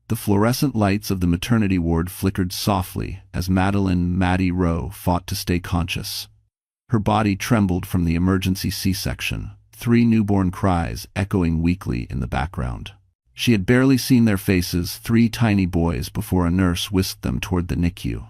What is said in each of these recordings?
The fluorescent lights of the maternity ward flickered softly as Maddie Rowe fought to stay conscious. Her body trembled from the emergency C-section, 3 newborn cries echoing weakly in the background. She had barely seen their faces, 3 tiny boys, before a nurse whisked them toward the NICU.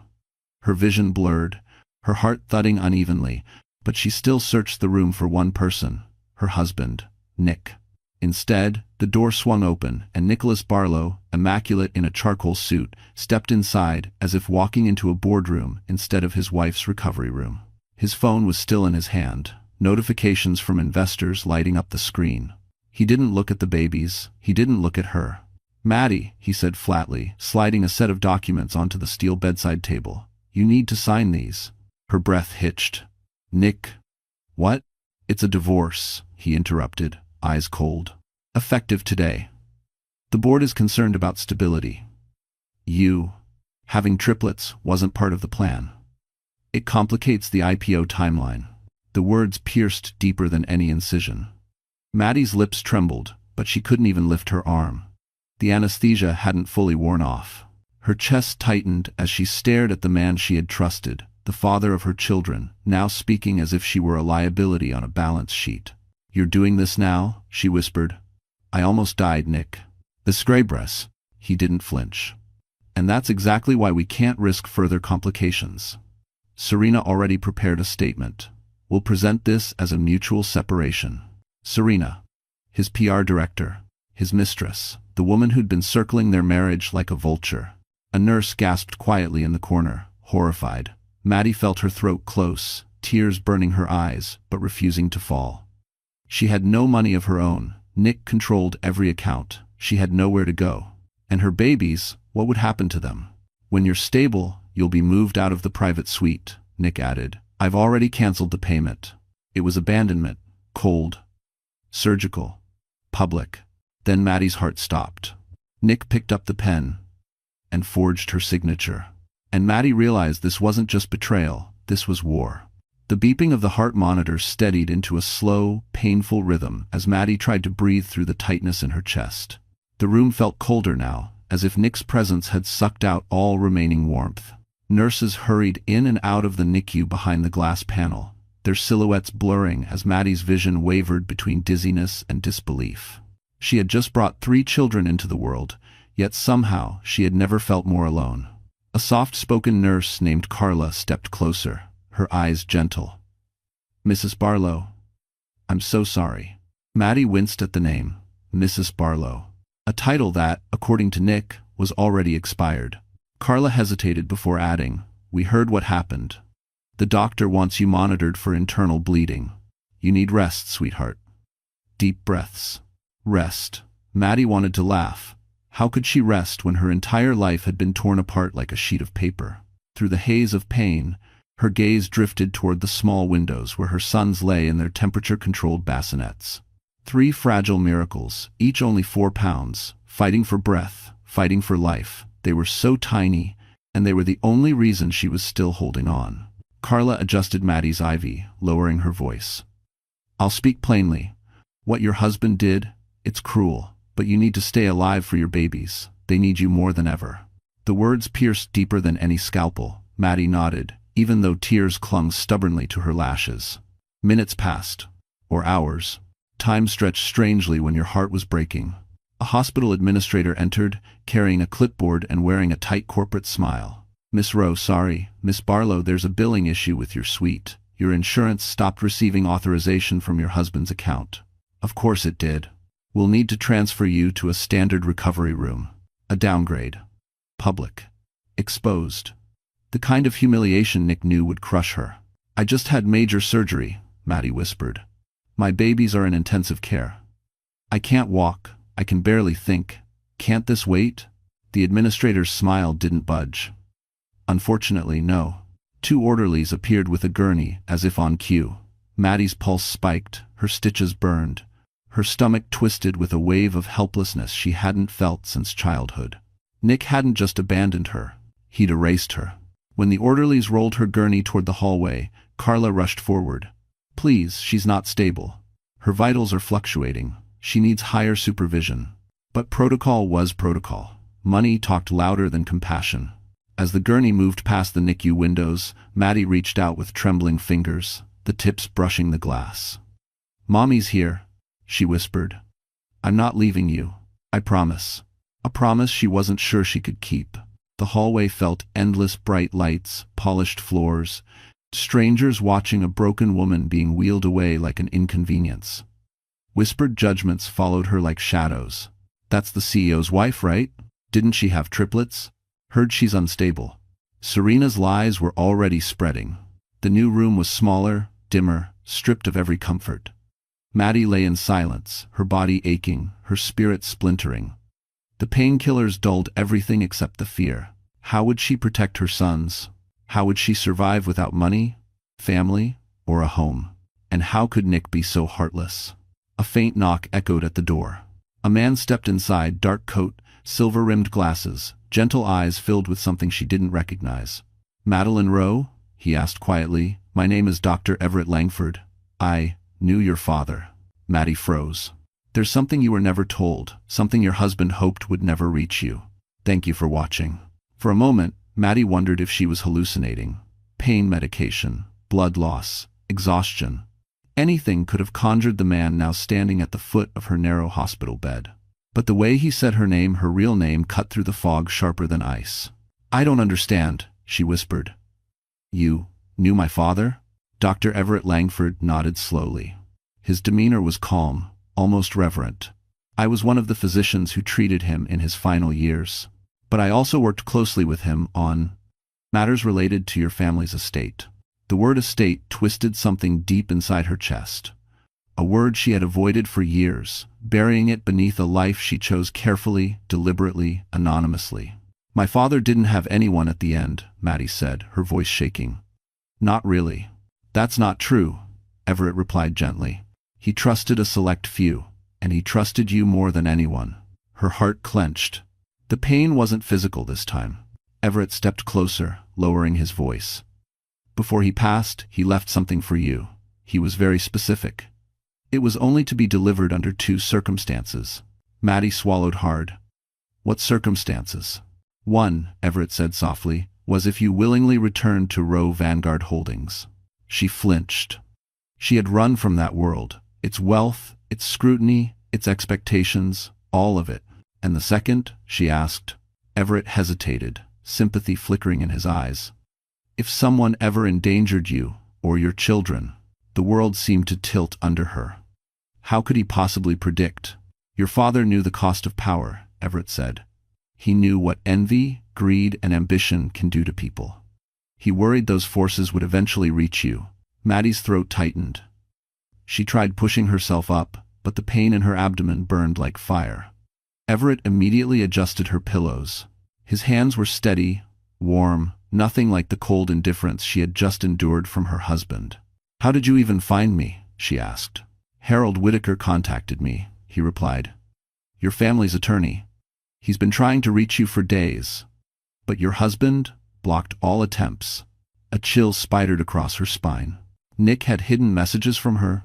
Her vision blurred, her heart thudding unevenly, but she still searched the room for one person, her husband, Nick. Instead, the door swung open, and Nicholas Barlow, immaculate in a charcoal suit, stepped inside as if walking into a boardroom instead of his wife's recovery room. His phone was still in his hand, notifications from investors lighting up the screen. He didn't look at the babies, he didn't look at her. "Maddie," he said flatly, sliding a set of documents onto the steel bedside table. "You need to sign these." Her breath hitched. "Nick." "What?" "It's a divorce," he interrupted, eyes cold. "Effective today. The board is concerned about stability. You having triplets wasn't part of the plan. It complicates the IPO timeline." The words pierced deeper than any incision. Maddie's lips trembled, but she couldn't even lift her arm. The anesthesia hadn't fully worn off. Her chest tightened as she stared at the man she had trusted, the father of her children, now speaking as if she were a liability on a balance sheet. "You're doing this now?" she whispered. "I almost died, Nick." "The Scrabress." He didn't flinch. "And that's exactly why we can't risk further complications. Serena already prepared a statement. We'll present this as a mutual separation." Serena, his PR director, his mistress, the woman who'd been circling their marriage like a vulture. A nurse gasped quietly in the corner, horrified. Maddie felt her throat close, tears burning her eyes, but refusing to fall. She had no money of her own. Nick controlled every account. She had nowhere to go. And her babies, what would happen to them? "When you're stable, you'll be moved out of the private suite," Nick added. "I've already canceled the payment." It was abandonment, cold, surgical, public. Then Maddie's heart stopped. Nick picked up the pen and forged her signature. And Maddie realized this wasn't just betrayal, this was war. The beeping of the heart monitor steadied into a slow, painful rhythm as Maddie tried to breathe through the tightness in her chest. The room felt colder now, as if Nick's presence had sucked out all remaining warmth. Nurses hurried in and out of the NICU behind the glass panel, their silhouettes blurring as Maddie's vision wavered between dizziness and disbelief. She had just brought 3 children into the world, yet somehow she had never felt more alone. A soft-spoken nurse named Carla stepped closer, her eyes gentle. "Mrs. Barlow, I'm so sorry." Maddie winced at the name, Mrs. Barlow, a title that, according to Nick, was already expired. Carla hesitated before adding, "We heard what happened. The doctor wants you monitored for internal bleeding. You need rest, sweetheart." Deep breaths. Rest. Maddie wanted to laugh. How could she rest when her entire life had been torn apart like a sheet of paper? Through the haze of pain, her gaze drifted toward the small windows where her sons lay in their temperature-controlled bassinets. 3 fragile miracles, each only 4 pounds, fighting for breath, fighting for life. They were so tiny, and they were the only reason she was still holding on. Carla adjusted Maddie's IV, lowering her voice. "I'll speak plainly. What your husband did, it's cruel, but you need to stay alive for your babies. They need you more than ever." The words pierced deeper than any scalpel. Maddie nodded, even though tears clung stubbornly to her lashes. Minutes passed. Or hours. Time stretched strangely when your heart was breaking. A hospital administrator entered, carrying a clipboard and wearing a tight corporate smile. "Miss Rowe, sorry. Miss Barlow, there's a billing issue with your suite. Your insurance stopped receiving authorization from your husband's account." "Of course it did. We'll need to transfer you to a standard recovery room." A downgrade. Public. Exposed. The kind of humiliation Nick knew would crush her. "I just had major surgery," Maddie whispered. "My babies are in intensive care. I can't walk. I can barely think. Can't this wait?" The administrator's smile didn't budge. "Unfortunately, no." 2 orderlies appeared with a gurney, as if on cue. Maddie's pulse spiked, her stitches burned. Her stomach twisted with a wave of helplessness she hadn't felt since childhood. Nick hadn't just abandoned her. He'd erased her. When the orderlies rolled her gurney toward the hallway, Carla rushed forward. "Please, she's not stable. Her vitals are fluctuating. She needs higher supervision." But protocol was protocol. Money talked louder than compassion. As the gurney moved past the NICU windows, Maddie reached out with trembling fingers, the tips brushing the glass. "Mommy's here," she whispered. "I'm not leaving you. I promise." A promise she wasn't sure she could keep. The hallway felt endless bright lights, polished floors, strangers watching a broken woman being wheeled away like an inconvenience. Whispered judgments followed her like shadows. "That's the CEO's wife, right? Didn't she have triplets? Heard she's unstable." Serena's lies were already spreading. The new room was smaller, dimmer, stripped of every comfort. Maddie lay in silence, her body aching, her spirit splintering. The painkillers dulled everything except the fear. How would she protect her sons? How would she survive without money, family, or a home? And how could Nick be so heartless? A faint knock echoed at the door. A man stepped inside, dark coat, silver-rimmed glasses, gentle eyes filled with something she didn't recognize. "Madeline Rowe?" he asked quietly. "My name is Dr. Everett Langford. I knew your father." Maddie froze. "There's something you were never told, something your husband hoped would never reach you. Thank you for watching." For a moment, Maddie wondered if she was hallucinating. Pain medication, blood loss, exhaustion. Anything could have conjured the man now standing at the foot of her narrow hospital bed. But the way he said her name, her real name, cut through the fog sharper than ice. "I don't understand," she whispered. "You knew my father?" Dr. Everett Langford nodded slowly. His demeanor was calm, almost reverent. "I was one of the physicians who treated him in his final years. But I also worked closely with him on matters related to your family's estate." The word estate twisted something deep inside her chest. A word she had avoided for years, burying it beneath a life she chose carefully, deliberately, anonymously. "My father didn't have anyone at the end," Maddie said, her voice shaking. "Not really." "That's not true," Everett replied gently. "He trusted a select few, and he trusted you more than anyone." Her heart clenched. The pain wasn't physical this time. Everett stepped closer, lowering his voice. "Before he passed, he left something for you. He was very specific. It was only to be delivered under 2 circumstances." Maddie swallowed hard. "What circumstances?" "One," Everett said softly, "was if you willingly returned to Roe Vanguard Holdings." She flinched. She had run from that world, its wealth, its scrutiny, its expectations, all of it. "And the second?" she asked. Everett hesitated, sympathy flickering in his eyes. "If someone ever endangered you, or your children." The world seemed to tilt under her. How could he possibly predict? "Your father knew the cost of power," Everett said. "He knew what envy, greed, and ambition can do to people. He worried those forces would eventually reach you." Maddie's throat tightened. She tried pushing herself up, but the pain in her abdomen burned like fire. Everett immediately adjusted her pillows. His hands were steady, warm, nothing like the cold indifference she had just endured from her husband. "How did you even find me?" she asked. "Harold Whitaker contacted me," he replied. "Your family's attorney. He's been trying to reach you for days. But your husband blocked all attempts." A chill spidered across her spine. Nick had hidden messages from her?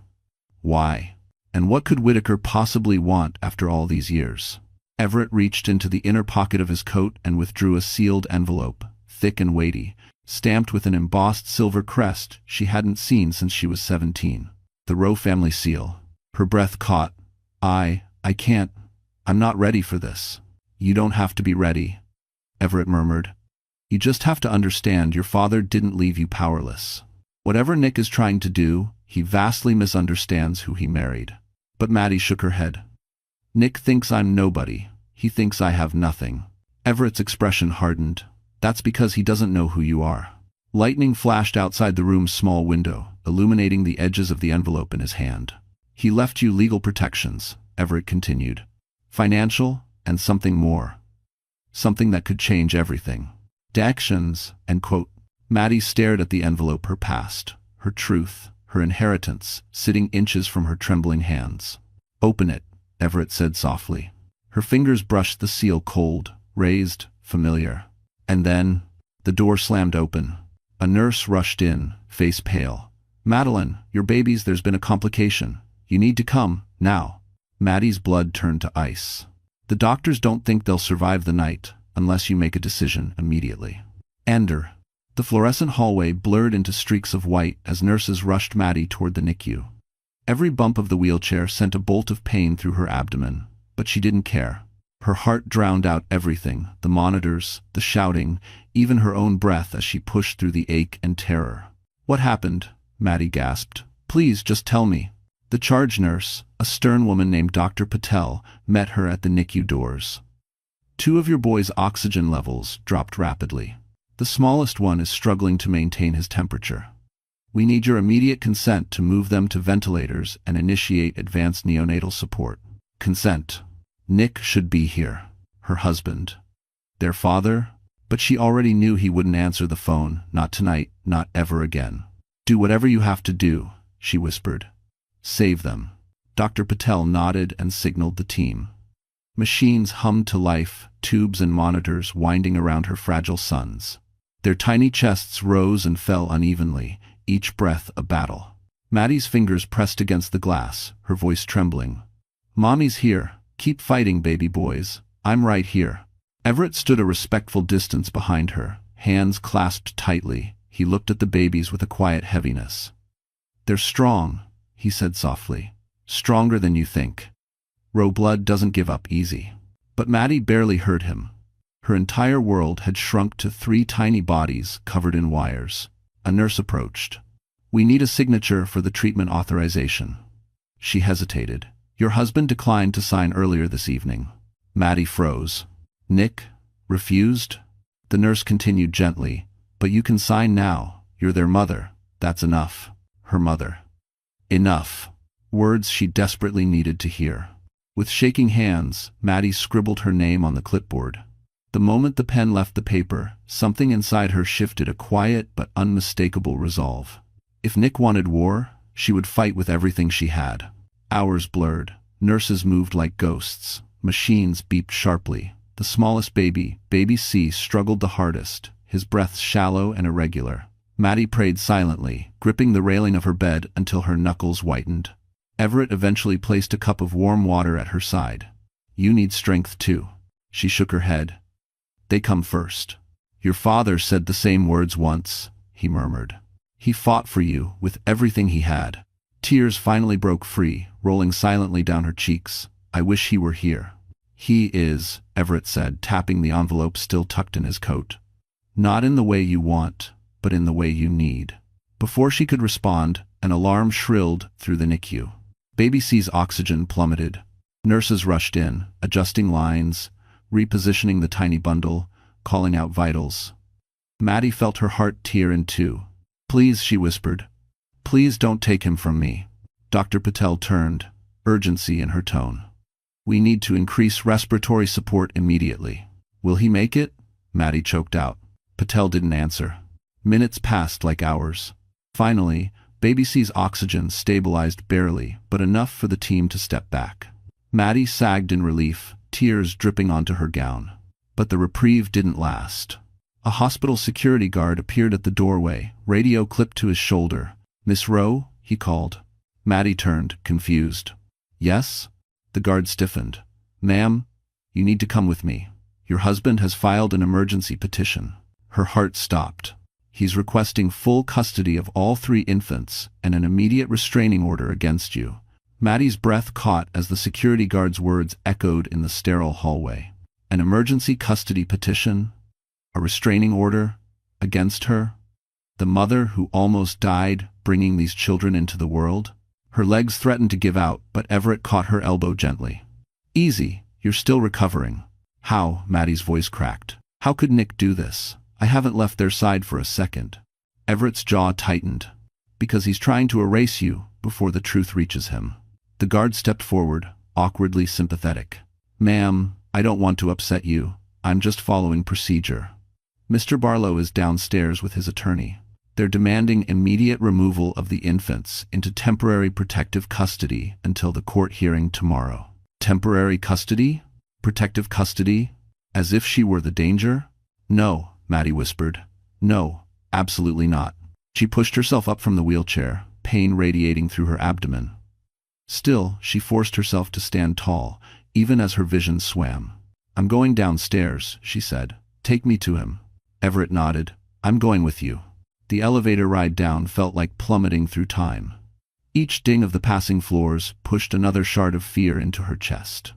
Why? And what could Whitaker possibly want after all these years? Everett reached into the inner pocket of his coat and withdrew a sealed envelope, thick and weighty, stamped with an embossed silver crest she hadn't seen since she was 17. The Rowe family seal. Her breath caught. I can't. I'm not ready for this." "You don't have to be ready," Everett murmured. "You just have to understand your father didn't leave you powerless. Whatever Nick is trying to do, he vastly misunderstands who he married." But Maddie shook her head. "Nick thinks I'm nobody. He thinks I have nothing." Everett's expression hardened. "That's because he doesn't know who you are." Lightning flashed outside the room's small window, illuminating the edges of the envelope in his hand. "He left you legal protections," Everett continued. "Financial, and something more. Something that could change everything. Actions, and quote." Maddie stared at the envelope, her past, her truth, her inheritance, sitting inches from her trembling hands. "Open it," Everett said softly. Her fingers brushed the seal, cold, raised, familiar. And then, the door slammed open. A nurse rushed in, face pale. "Madeline, your baby's, there's been a complication. You need to come, now." Maddie's blood turned to ice. The doctors don't think they'll survive the night unless you make a decision immediately. Ender. The fluorescent hallway blurred into streaks of white as nurses rushed Maddie toward the NICU. Every bump of the wheelchair sent a bolt of pain through her abdomen, but she didn't care. Her heart drowned out everything, the monitors, the shouting, even her own breath as she pushed through the ache and terror. "What happened?" Maddie gasped. "Please, just tell me." The charge nurse, a stern woman named Dr. Patel, met her at the NICU doors. "Two of your boys' oxygen levels dropped rapidly. The smallest one is struggling to maintain his temperature. We need your immediate consent to move them to ventilators and initiate advanced neonatal support." Consent. Nick should be here. Her husband. Their father? But she already knew he wouldn't answer the phone, not tonight, not ever again. "Do whatever you have to do," she whispered. "Save them." Dr. Patel nodded and signaled the team. Machines hummed to life, tubes and monitors winding around her fragile sons. Their tiny chests rose and fell unevenly, each breath a battle. Maddie's fingers pressed against the glass, her voice trembling. "Mommy's here. Keep fighting, baby boys. I'm right here." Everett stood a respectful distance behind her, hands clasped tightly. He looked at the babies with a quiet heaviness. "They're strong," he said softly. "Stronger than you think. Raw blood doesn't give up easy." But Maddie barely heard him. Her entire world had shrunk to 3 tiny bodies covered in wires. A nurse approached. "We need a signature for the treatment authorization." She hesitated. "Your husband declined to sign earlier this evening." Maddie froze. "Nick? Refused?" The nurse continued gently. "But you can sign now. You're their mother. That's enough." Her mother. Enough. Words she desperately needed to hear. With shaking hands, Maddie scribbled her name on the clipboard. The moment the pen left the paper, something inside her shifted, a quiet but unmistakable resolve. If Nick wanted war, she would fight with everything she had. Hours blurred. Nurses moved like ghosts. Machines beeped sharply. The smallest baby, Baby C, struggled the hardest, his breath shallow and irregular. Maddie prayed silently, gripping the railing of her bed until her knuckles whitened. Everett eventually placed a cup of warm water at her side. "You need strength too." She shook her head. "They come first." "Your father said the same words once," he murmured. "He fought for you with everything he had." Tears finally broke free, rolling silently down her cheeks. "I wish he were here." "He is," Everett said, tapping the envelope still tucked in his coat. "Not in the way you want, but in the way you need." Before she could respond, an alarm shrilled through the NICU. Baby C's oxygen plummeted. Nurses rushed in, adjusting lines, repositioning the tiny bundle, calling out vitals. Maddie felt her heart tear in two. "Please," she whispered. "Please don't take him from me." Dr. Patel turned, urgency in her tone. "We need to increase respiratory support immediately." "Will he make it?" Maddie choked out. Patel didn't answer. Minutes passed like hours. Finally, Baby C's oxygen stabilized barely, but enough for the team to step back. Maddie sagged in relief, tears dripping onto her gown. But the reprieve didn't last. A hospital security guard appeared at the doorway, radio clipped to his shoulder. "Miss Rowe?" he called. Maddie turned, confused. "Yes?" The guard stiffened. "Ma'am, you need to come with me. Your husband has filed an emergency petition." Her heart stopped. "He's requesting full custody of all 3 infants and an immediate restraining order against you." Maddie's breath caught as the security guard's words echoed in the sterile hallway. An emergency custody petition? A restraining order? Against her? The mother who almost died, bringing these children into the world? Her legs threatened to give out, but Everett caught her elbow gently. "Easy, you're still recovering." "How?" Maddie's voice cracked. "How could Nick do this? I haven't left their side for a second." Everett's jaw tightened. "Because he's trying to erase you before the truth reaches him." The guard stepped forward, awkwardly sympathetic. "Ma'am, I don't want to upset you. I'm just following procedure. Mr. Barlow is downstairs with his attorney. They're demanding immediate removal of the infants into temporary protective custody until the court hearing tomorrow." Temporary custody? Protective custody? As if she were the danger? "No," Maddie whispered. "No, absolutely not." She pushed herself up from the wheelchair, pain radiating through her abdomen. Still, she forced herself to stand tall, even as her vision swam. "I'm going downstairs," she said. "Take me to him." Everett nodded. "I'm going with you." The elevator ride down felt like plummeting through time. Each ding of the passing floors pushed another shard of fear into her chest.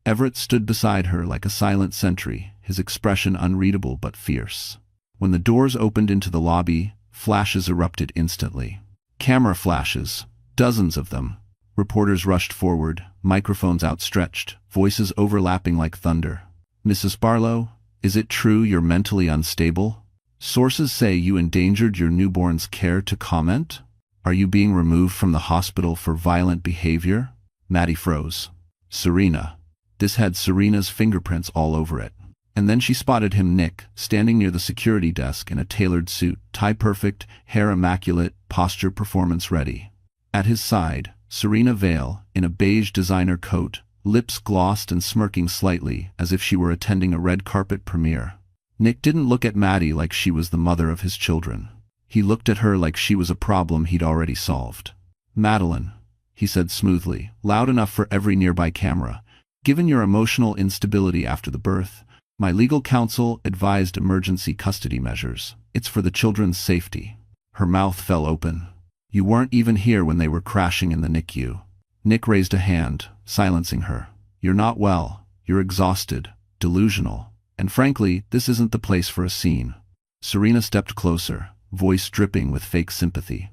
Everett stood beside her like a silent sentry, his expression unreadable but fierce. When the doors opened into the lobby, flashes erupted instantly. Camera flashes, dozens of them. Reporters rushed forward, microphones outstretched, voices overlapping like thunder. "Mrs. Barlow, is it true you're mentally unstable? Sources say you endangered your newborn's care to comment? Are you being removed from the hospital for violent behavior?" Maddie froze. Serena. This had Serena's fingerprints all over it. And then she spotted him, Nick, standing near the security desk in a tailored suit, tie perfect, hair immaculate, posture performance ready. At his side, Serena Vale, in a beige designer coat, lips glossed and smirking slightly, as if she were attending a red carpet premiere. Nick didn't look at Maddie like she was the mother of his children. He looked at her like she was a problem he'd already solved. "Madeline," he said smoothly, loud enough for every nearby camera, "given your emotional instability after the birth, my legal counsel advised emergency custody measures. It's for the children's safety." Her mouth fell open. "You weren't even here when they were crashing in the NICU." Nick raised a hand, silencing her. "You're not well. You're exhausted, delusional. And frankly, this isn't the place for a scene." Serena stepped closer, voice dripping with fake sympathy.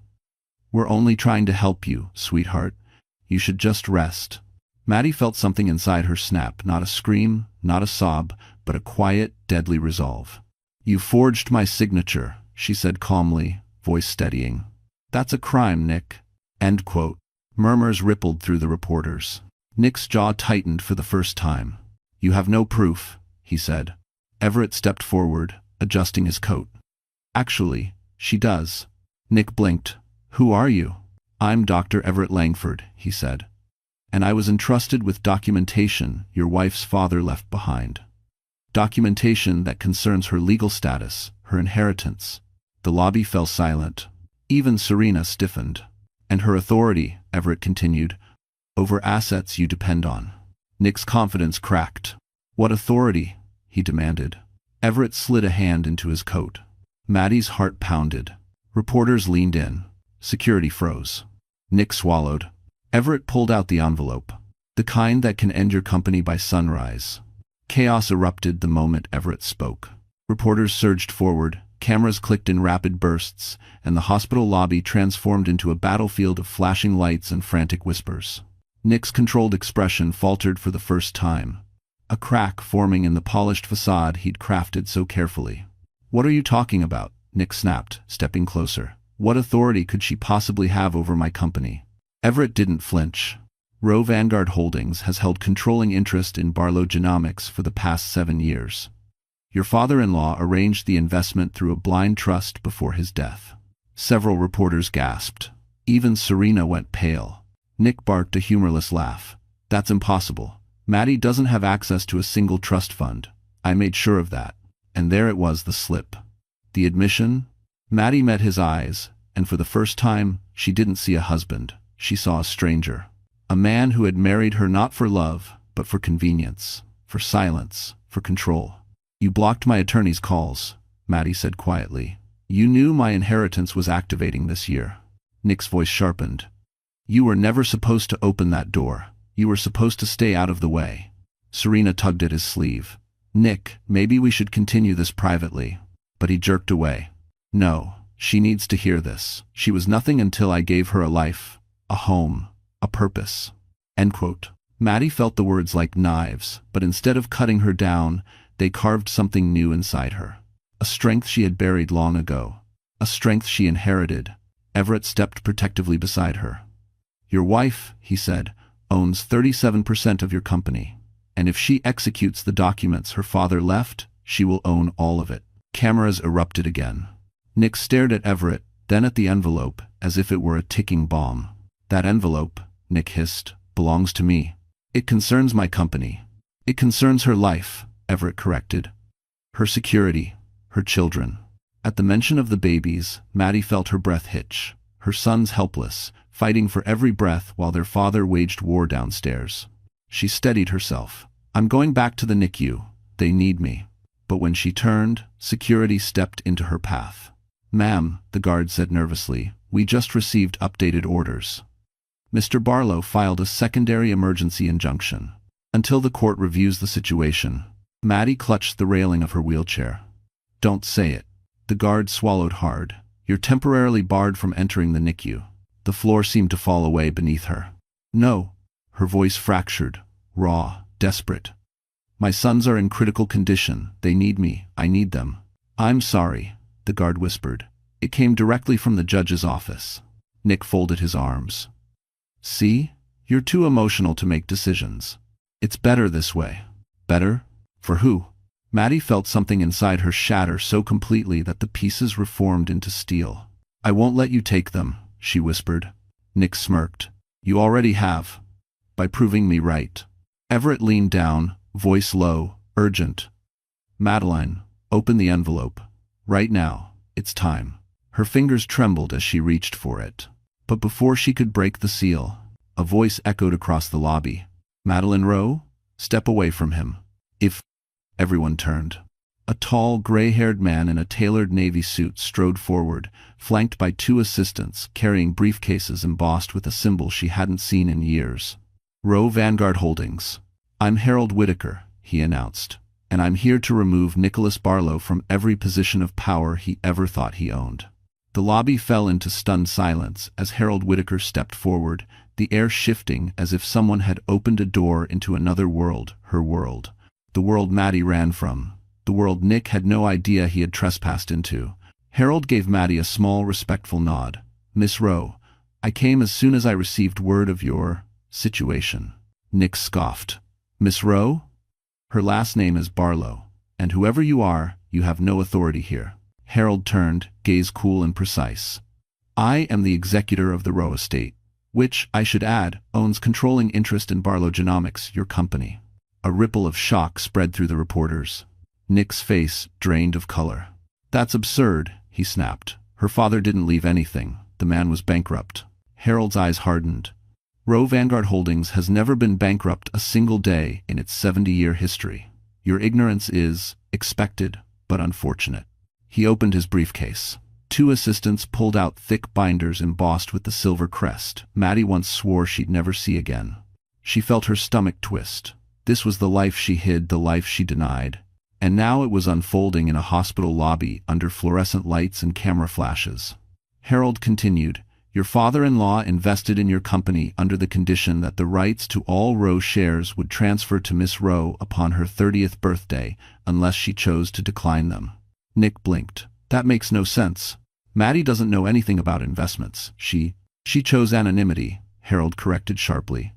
"We're only trying to help you, sweetheart. You should just rest." Maddie felt something inside her snap, not a scream, not a sob, but a quiet, deadly resolve. "You forged my signature," she said calmly, voice steadying. "That's a crime, Nick." End quote. Murmurs rippled through the reporters. Nick's jaw tightened for the first time. "You have no proof," he said. Everett stepped forward, adjusting his coat. "Actually, she does." Nick blinked. "Who are you?" "I'm Dr. Everett Langford," he said. "And I was entrusted with documentation your wife's father left behind. Documentation that concerns her legal status, her inheritance." The lobby fell silent. Even Serena stiffened. "And her authority," Everett continued, "over assets you depend on." Nick's confidence cracked. "What authority?" he demanded. Everett slid a hand into his coat. Maddie's heart pounded. Reporters leaned in. Security froze. Nick swallowed. Everett pulled out the envelope. "The kind that can end your company by sunrise." Chaos erupted the moment Everett spoke. Reporters surged forward, cameras clicked in rapid bursts, and the hospital lobby transformed into a battlefield of flashing lights and frantic whispers. Nick's controlled expression faltered for the first time, a crack forming in the polished facade he'd crafted so carefully. "What are you talking about?" Nick snapped, stepping closer. "What authority could she possibly have over my company?" Everett didn't flinch. Roe Vanguard Holdings has held controlling interest in Barlow Genomics for the past 7 years. Your father-in-law arranged the investment through a blind trust before his death. Several reporters gasped. Even Serena went pale. Nick barked a humorless laugh. "That's impossible. Maddie doesn't have access to a single trust fund. I made sure of that." And there it was, the slip. The admission? Maddie met his eyes, and for the first time, she didn't see a husband. She saw a stranger. A man who had married her not for love, but for convenience, for silence, for control. "You blocked my attorney's calls," Maddie said quietly. "You knew my inheritance was activating this year." Nick's voice sharpened. "You were never supposed to open that door. You were supposed to stay out of the way." Serena tugged at his sleeve. "Nick, maybe we should continue this privately." But he jerked away. "No, she needs to hear this. She was nothing until I gave her a life, a home, a purpose." End quote. Maddie felt the words like knives, but instead of cutting her down, they carved something new inside her. A strength she had buried long ago. A strength she inherited. Everett stepped protectively beside her. "Your wife," he said, "owns 37% of your company. And if she executes the documents her father left, she will own all of it." Cameras erupted again. Nick stared at Everett, then at the envelope, as if it were a ticking bomb. "That envelope," Nick hissed, "belongs to me. It concerns my company." "It concerns her life," Everett corrected. "Her security, her children." At the mention of the babies, Maddie felt her breath hitch. Her sons helpless, fighting for every breath while their father waged war downstairs. She steadied herself. I'm going back to the NICU. They need me. But when she turned, security stepped into her path. Ma'am, the guard said nervously, we just received updated orders. Mr. Barlow filed a secondary emergency injunction. Until the court reviews the situation. Maddie clutched the railing of her wheelchair. Don't say it. The guard swallowed hard. You're temporarily barred from entering the NICU. The floor seemed to fall away beneath her. No. Her voice fractured, raw, desperate. My sons are in critical condition. They need me. I need them. I'm sorry, the guard whispered. It came directly from the judge's office. Nick folded his arms. See? You're too emotional to make decisions. It's better this way. Better? For who? Maddie felt something inside her shatter so completely that the pieces reformed into steel. I won't let you take them, she whispered. Nick smirked. You already have. By proving me right. Everett leaned down, voice low, urgent. Madeline, open the envelope. Right now. It's time. Her fingers trembled as she reached for it. But before she could break the seal, a voice echoed across the lobby. Madeline Rowe? Step away from him. If... Everyone turned. A tall, gray-haired man in a tailored navy suit strode forward, flanked by two assistants carrying briefcases embossed with a symbol she hadn't seen in years. Rowe Vanguard Holdings. I'm Harold Whitaker, he announced, and I'm here to remove Nicholas Barlow from every position of power he ever thought he owned. The lobby fell into stunned silence as Harold Whitaker stepped forward, the air shifting as if someone had opened a door into another world, her world. The world Maddie ran from. The world Nick had no idea he had trespassed into. Harold gave Maddie a small, respectful nod. Miss Rowe, I came as soon as I received word of your situation. Nick scoffed. Miss Rowe? Her last name is Barlow, and whoever you are, you have no authority here. Harold turned, gaze cool and precise. I am the executor of the Rowe estate, which, I should add, owns controlling interest in Barlow Genomics, your company. A ripple of shock spread through the reporters. Nick's face drained of color. That's absurd, he snapped. Her father didn't leave anything. The man was bankrupt. Harold's eyes hardened. Rowe Vanguard Holdings has never been bankrupt a single day in its 70-year history. Your ignorance is expected, but unfortunate. He opened his briefcase. Two assistants pulled out thick binders embossed with the silver crest Maddie once swore she'd never see again. She felt her stomach twist. This was the life she hid, the life she denied. And now it was unfolding in a hospital lobby under fluorescent lights and camera flashes. Harold continued, your father-in-law invested in your company under the condition that the rights to all Rowe shares would transfer to Miss Rowe upon her 30th birthday, unless she chose to decline them. Nick blinked. That makes no sense. Maddie doesn't know anything about investments. She chose anonymity, Harold corrected sharply.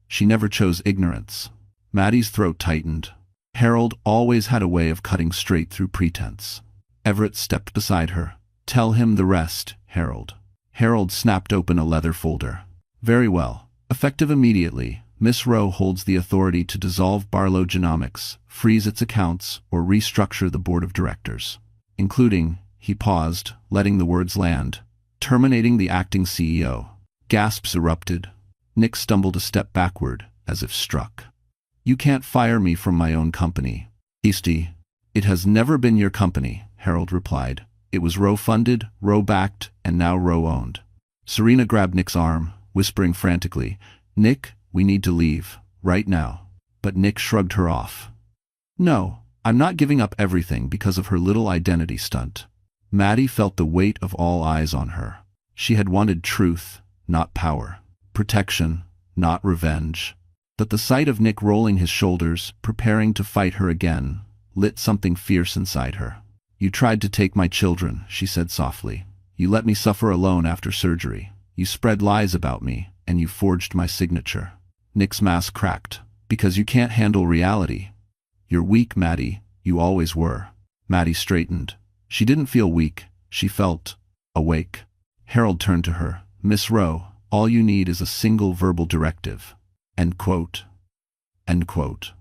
She never chose ignorance. Maddie's throat tightened. Harold always had a way of cutting straight through pretense. Everett stepped beside her. Tell him the rest, Harold. Harold snapped open a leather folder. Very well. Effective immediately, Miss Rowe holds the authority to dissolve Barlow Genomics, freeze its accounts, or restructure the board of directors, including, he paused, letting the words land, terminating the acting CEO. Gasps erupted. Nick stumbled a step backward, as if struck. You can't fire me from my own company. Easty. It has never been your company, Harold replied. It was Rowe-funded, Rowe-backed, and now Rowe-owned. Serena grabbed Nick's arm, whispering frantically, Nick, we need to leave, right now. But Nick shrugged her off. No, I'm not giving up everything because of her little identity stunt. Maddie felt the weight of all eyes on her. She had wanted truth, not power. Protection, not revenge. But the sight of Nick rolling his shoulders, preparing to fight her again, lit something fierce inside her. You tried to take my children, she said softly. You let me suffer alone after surgery. You spread lies about me, and you forged my signature. Nick's mask cracked. Because you can't handle reality. You're weak, Maddie. You always were. Maddie straightened. She didn't feel weak. She felt awake. Harold turned to her. Miss Rowe, all you need is a single verbal directive. End quote. End quote.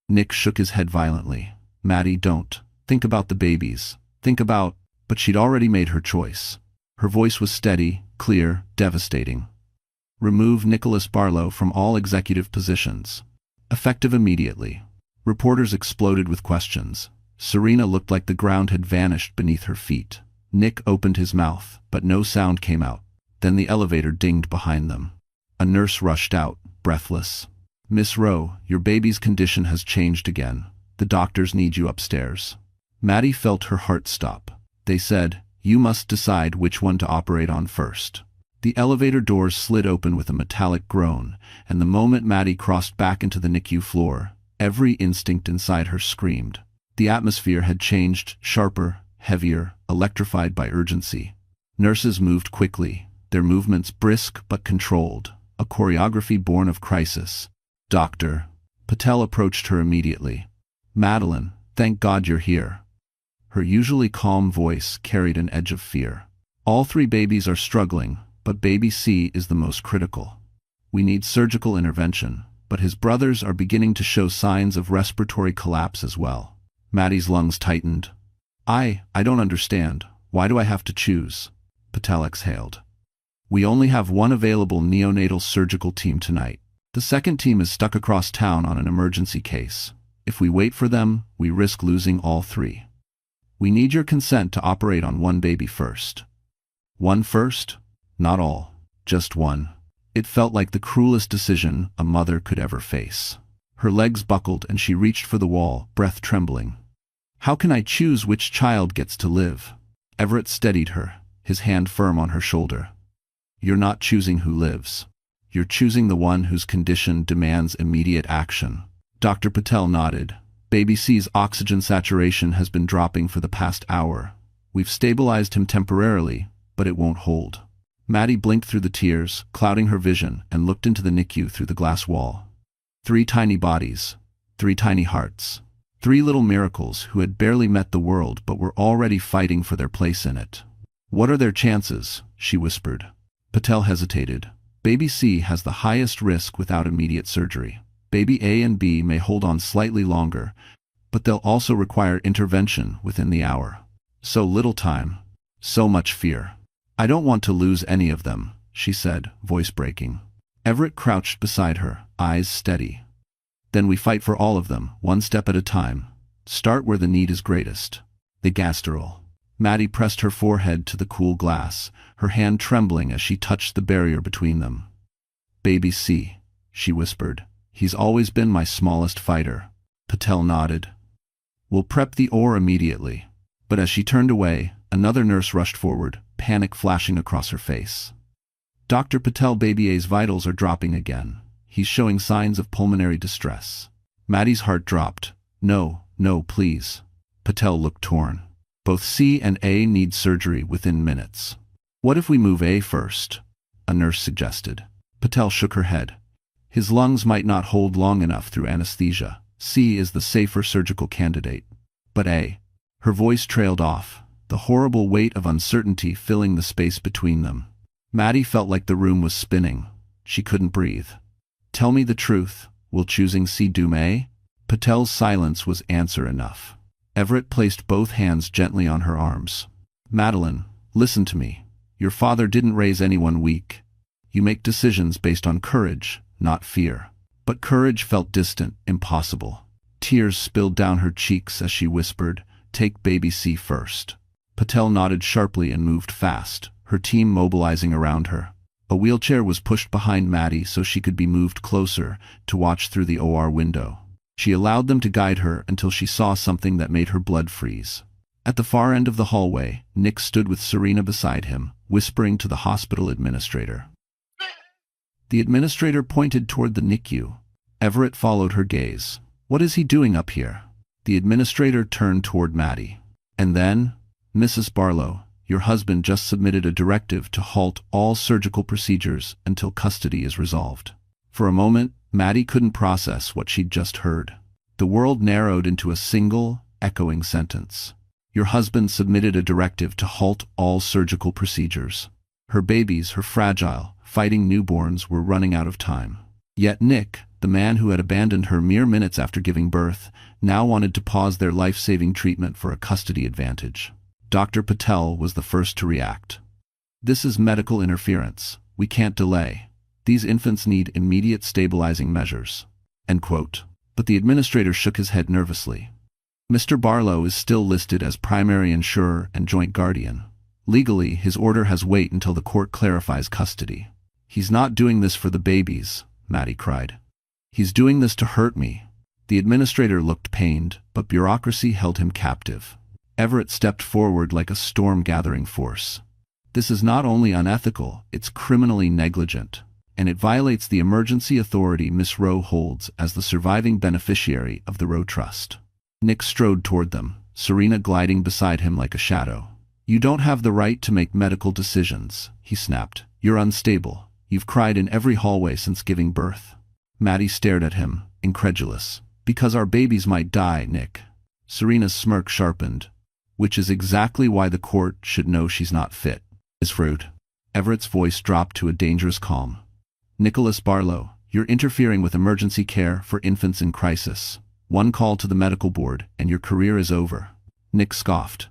Nick shook his head violently. Maddie, don't. Think about the babies. Think about... But she'd already made her choice. Her voice was steady, clear, devastating. Remove Nicholas Barlow from all executive positions. Effective immediately. Reporters exploded with questions. Serena looked like the ground had vanished beneath her feet. Nick opened his mouth, but no sound came out. Then the elevator dinged behind them. A nurse rushed out, breathless. "Miss Rowe, your baby's condition has changed again. The doctors need you upstairs." Maddie felt her heart stop. They said, "You must decide which one to operate on first." The elevator doors slid open with a metallic groan, and the moment Maddie crossed back into the NICU floor, every instinct inside her screamed. The atmosphere had changed, sharper, heavier, electrified by urgency. Nurses moved quickly, their movements brisk but controlled, a choreography born of crisis. "Doctor." Patel approached her immediately. "Madeline, thank God you're here." Her usually calm voice carried an edge of fear. "All 3 babies are struggling, but baby C is the most critical. We need surgical intervention, but his brothers are beginning to show signs of respiratory collapse as well." Maddie's lungs tightened. I don't understand. Why do I have to choose?" Patel exhaled. "We only have one available neonatal surgical team tonight. The second team is stuck across town on an emergency case. If we wait for them, we risk losing all 3. We need your consent to operate on one baby first." "One first?" "Not all. Just one." It felt like the cruelest decision a mother could ever face. Her legs buckled and she reached for the wall, breath trembling. "How can I choose which child gets to live?" Everett steadied her, his hand firm on her shoulder. "You're not choosing who lives. You're choosing the one whose condition demands immediate action." Dr. Patel nodded. "Baby C's oxygen saturation has been dropping for the past hour. We've stabilized him temporarily, but it won't hold." Maddie blinked through the tears, clouding her vision, and looked into the NICU through the glass wall. 3 tiny bodies, 3 tiny hearts, 3 little miracles who had barely met the world but were already fighting for their place in it. "What are their chances?" she whispered. Patel hesitated. "Baby C has the highest risk without immediate surgery. Baby A and B may hold on slightly longer, but they'll also require intervention within the hour. So little time, so much fear. I don't want to lose any of them," she said, voice breaking. Everett crouched beside her, eyes steady. "Then we fight for all of them, one step at a time. Start where the need is greatest." They gasped her all. Maddie pressed her forehead to the cool glass, her hand trembling as she touched the barrier between them. "Baby C," she whispered. "He's always been my smallest fighter." Patel nodded. "We'll prep the ore immediately." But as she turned away, another nurse rushed forward, panic flashing across her face. "Dr. Patel, baby A's vitals are dropping again. He's showing signs of pulmonary distress." Maddie's heart dropped. No, please." Patel looked torn. "Both C and A need surgery within minutes." "What if we move A first?" a nurse suggested. Patel shook her head. "His lungs might not hold long enough through anesthesia. C is the safer surgical candidate. But A..." Her voice trailed off, the horrible weight of uncertainty filling the space between them. Maddie felt like the room was spinning. She couldn't breathe. "Tell me the truth. Will choosing C doom A?" Patel's silence was answer enough. Everett placed both hands gently on her arms. "Madeline, listen to me. Your father didn't raise anyone weak. You make decisions based on courage, not fear." But courage felt distant, impossible. Tears spilled down her cheeks as she whispered, "Take baby C first." Patel nodded sharply and moved fast, her team mobilizing around her. A wheelchair was pushed behind Maddie so she could be moved closer to watch through the OR window. She allowed them to guide her until she saw something that made her blood freeze. At the far end of the hallway, Nick stood with Serena beside him, whispering to the hospital administrator. The administrator pointed toward the NICU. Everett followed her gaze. "What is he doing up here?" The administrator turned toward Maddie. "And then, Mrs. Barlow, your husband just submitted a directive to halt all surgical procedures until custody is resolved." For a moment, Maddie couldn't process what she'd just heard. The world narrowed into a single, echoing sentence. Your husband submitted a directive to halt all surgical procedures. Her babies, her fragile, fighting newborns, were running out of time. Yet Nick, the man who had abandoned her mere minutes after giving birth, now wanted to pause their life-saving treatment for a custody advantage. Dr. Patel was the first to react. "This is medical interference. We can't delay. These infants need immediate stabilizing measures." End quote. But the administrator shook his head nervously. Mr. Barlow is still listed as primary insurer and joint guardian. Legally, his order has weight until the court clarifies custody. He's not doing this for the babies, Maddie cried. He's doing this to hurt me. The administrator looked pained, but bureaucracy held him captive. Everett stepped forward like a storm-gathering force. This is not only unethical, it's criminally negligent, and it violates the emergency authority Miss Rowe holds as the surviving beneficiary of the Rowe Trust. Nick strode toward them, Serena gliding beside him like a shadow. You don't have the right to make medical decisions, he snapped. You're unstable. You've cried in every hallway since giving birth. Maddie stared at him, incredulous. Because our babies might die, Nick. Serena's smirk sharpened. Which is exactly why the court should know she's not fit. Is Fruit. Everett's voice dropped to a dangerous calm. Nicholas Barlow, you're interfering with emergency care for infants in crisis. One call to the medical board, and your career is over. Nick scoffed.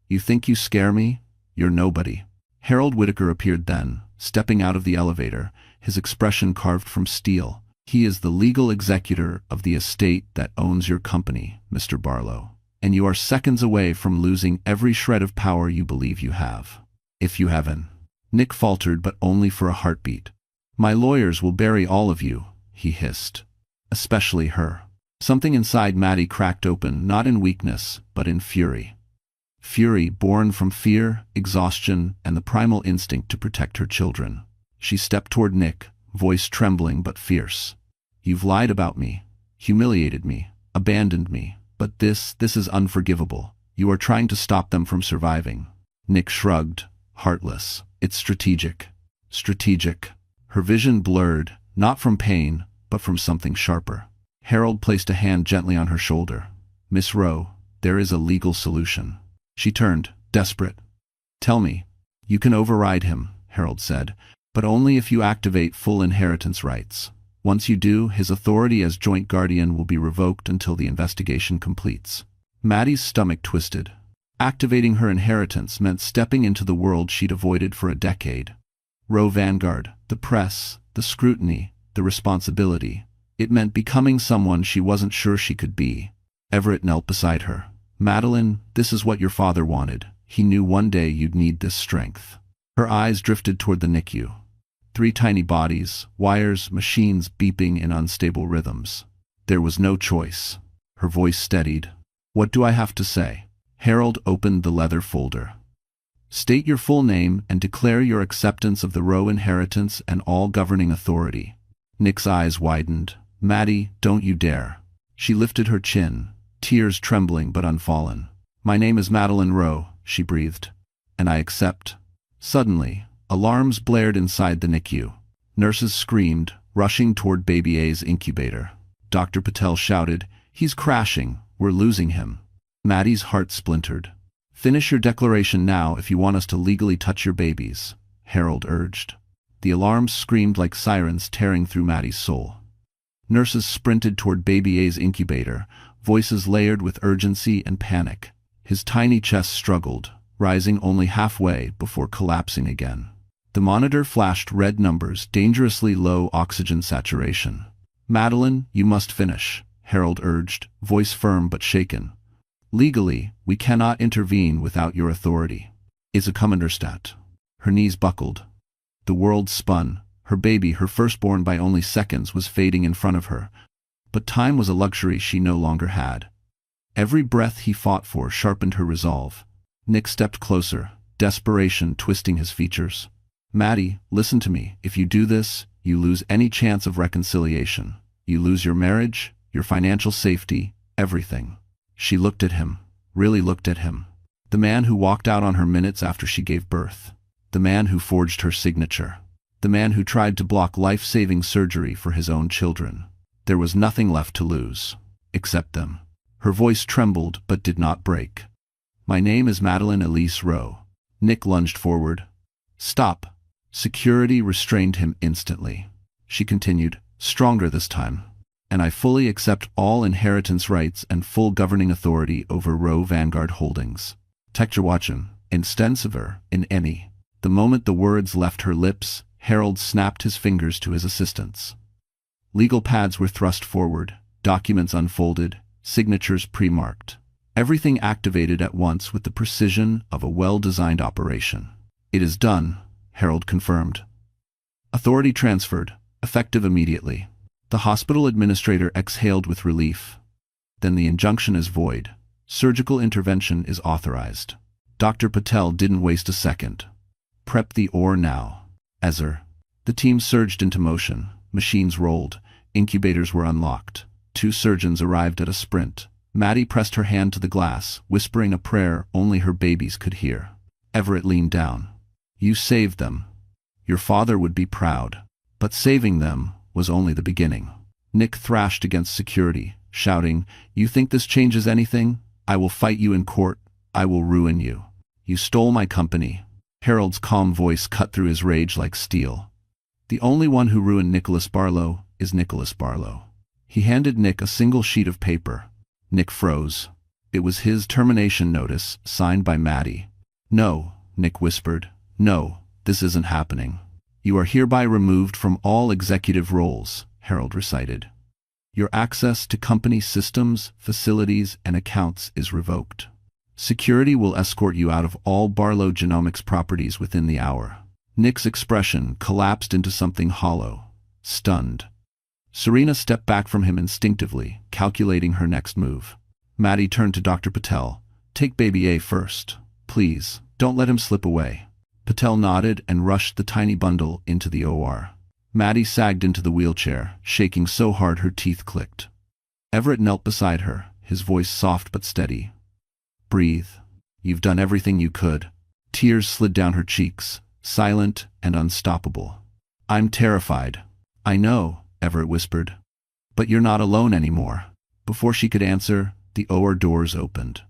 You think you scare me? You're nobody. Harold Whitaker appeared then, stepping out of the elevator, his expression carved from steel. He is the legal executor of the estate that owns your company, Mr. Barlow. And you are seconds away from losing every shred of power you believe you have. If you haven't. Nick faltered, but only for a heartbeat. My lawyers will bury all of you, he hissed. Especially her. Something inside Maddie cracked open, not in weakness, but in fury. Fury born from fear, exhaustion, and the primal instinct to protect her children. She stepped toward Nick, voice trembling but fierce. You've lied about me, humiliated me, abandoned me, but this is unforgivable. You are trying to stop them from surviving. Nick shrugged, heartless. It's strategic. Strategic. Her vision blurred, not from pain, but from something sharper. Harold placed a hand gently on her shoulder. Miss Rowe, there is a legal solution. She turned, desperate. Tell me. You can override him, Harold said, but only if you activate full inheritance rights. Once you do, his authority as joint guardian will be revoked until the investigation completes. Maddie's stomach twisted. Activating her inheritance meant stepping into the world she'd avoided for a decade. Rowe Vanguard, the press, the scrutiny, the responsibility. It meant becoming someone she wasn't sure she could be. Everett knelt beside her. Madeline, this is what your father wanted. He knew one day you'd need this strength. Her eyes drifted toward the NICU. 3 tiny bodies, wires, machines beeping in unstable rhythms. There was no choice. Her voice steadied. What do I have to say? Harold opened the leather folder. State your full name and declare your acceptance of the Rowe inheritance and all governing authority. Nick's eyes widened. Maddie, don't you dare. She lifted her chin, tears trembling but unfallen. My name is Madeline Rowe, she breathed. And I accept. Suddenly, alarms blared inside the NICU. Nurses screamed, rushing toward baby A's incubator. Dr. Patel shouted, He's crashing. We're losing him. Maddie's heart splintered. Finish your declaration now if you want us to legally touch your babies, Harold urged. The alarms screamed like sirens tearing through Maddie's soul. Nurses sprinted toward baby A's incubator, voices layered with urgency and panic. His tiny chest struggled, rising only halfway before collapsing again. The monitor flashed red numbers, dangerously low oxygen saturation. Madeline, you must finish, Harold urged, voice firm but shaken. Legally, we cannot intervene without your authority. Is a Commanderstat. Her knees buckled. The world spun. Her baby, her firstborn by only seconds, was fading in front of her. But time was a luxury she no longer had. Every breath he fought for sharpened her resolve. Nick stepped closer, desperation twisting his features. Maddie, listen to me. If you do this, you lose any chance of reconciliation. You lose your marriage, your financial safety, everything. She looked at him, really looked at him. The man who walked out on her minutes after she gave birth. The man who forged her signature. The man who tried to block life-saving surgery for his own children. There was nothing left to lose. Except them. Her voice trembled but did not break. My name is Madeline Elise Rowe. Nick lunged forward. Stop. Security restrained him instantly. She continued, stronger this time. And I fully accept all inheritance rights and full governing authority over Rowe Vanguard Holdings. Tekterwatchen, Instensiver, in any. The moment the words left her lips, Harold snapped his fingers to his assistants. Legal pads were thrust forward, documents unfolded, signatures pre-marked. Everything activated at once with the precision of a well-designed operation. "It is done," Harold confirmed. Authority transferred, effective immediately. The hospital administrator exhaled with relief. "Then the injunction is void. Surgical intervention is authorized." Dr. Patel didn't waste a second. "Prep the ore now." Ezer. The team surged into motion. Machines rolled. Incubators were unlocked. 2 surgeons arrived at a sprint. Maddie pressed her hand to the glass, whispering a prayer only her babies could hear. Everett leaned down. "You saved them. Your father would be proud." But saving them was only the beginning. Nick thrashed against security, shouting, "You think this changes anything? I will fight you in court. I will ruin you. You stole my company." Harold's calm voice cut through his rage like steel. "The only one who ruined Nicholas Barlow is Nicholas Barlow." He handed Nick a single sheet of paper. Nick froze. It was his termination notice, signed by Maddie. "No," Nick whispered. "No, this isn't happening." "You are hereby removed from all executive roles," Harold recited. "Your access to company systems, facilities, and accounts is revoked. Security will escort you out of all Barlow Genomics properties within the hour." Nick's expression collapsed into something hollow, stunned. Serena stepped back from him instinctively, calculating her next move. Maddie turned to Dr. Patel. "Take baby A first. Please, don't let him slip away." Patel nodded and rushed the tiny bundle into the OR. Maddie sagged into the wheelchair, shaking so hard her teeth clicked. Everett knelt beside her, his voice soft but steady. "Breathe. You've done everything you could." Tears slid down her cheeks, silent and unstoppable. "I'm terrified." "I know," Everett whispered. "But you're not alone anymore." Before she could answer, the OR doors opened.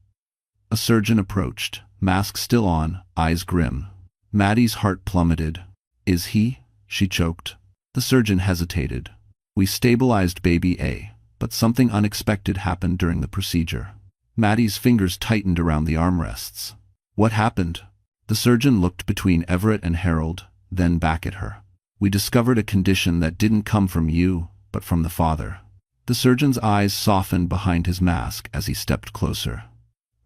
A surgeon approached, mask still on, eyes grim. Maddie's heart plummeted. "Is he?" she choked. The surgeon hesitated. "We stabilized baby A, but something unexpected happened during the procedure." Maddie's fingers tightened around the armrests. "What happened?" The surgeon looked between Everett and Harold, then back at her. "We discovered a condition that didn't come from you, but from the father." The surgeon's eyes softened behind his mask as he stepped closer.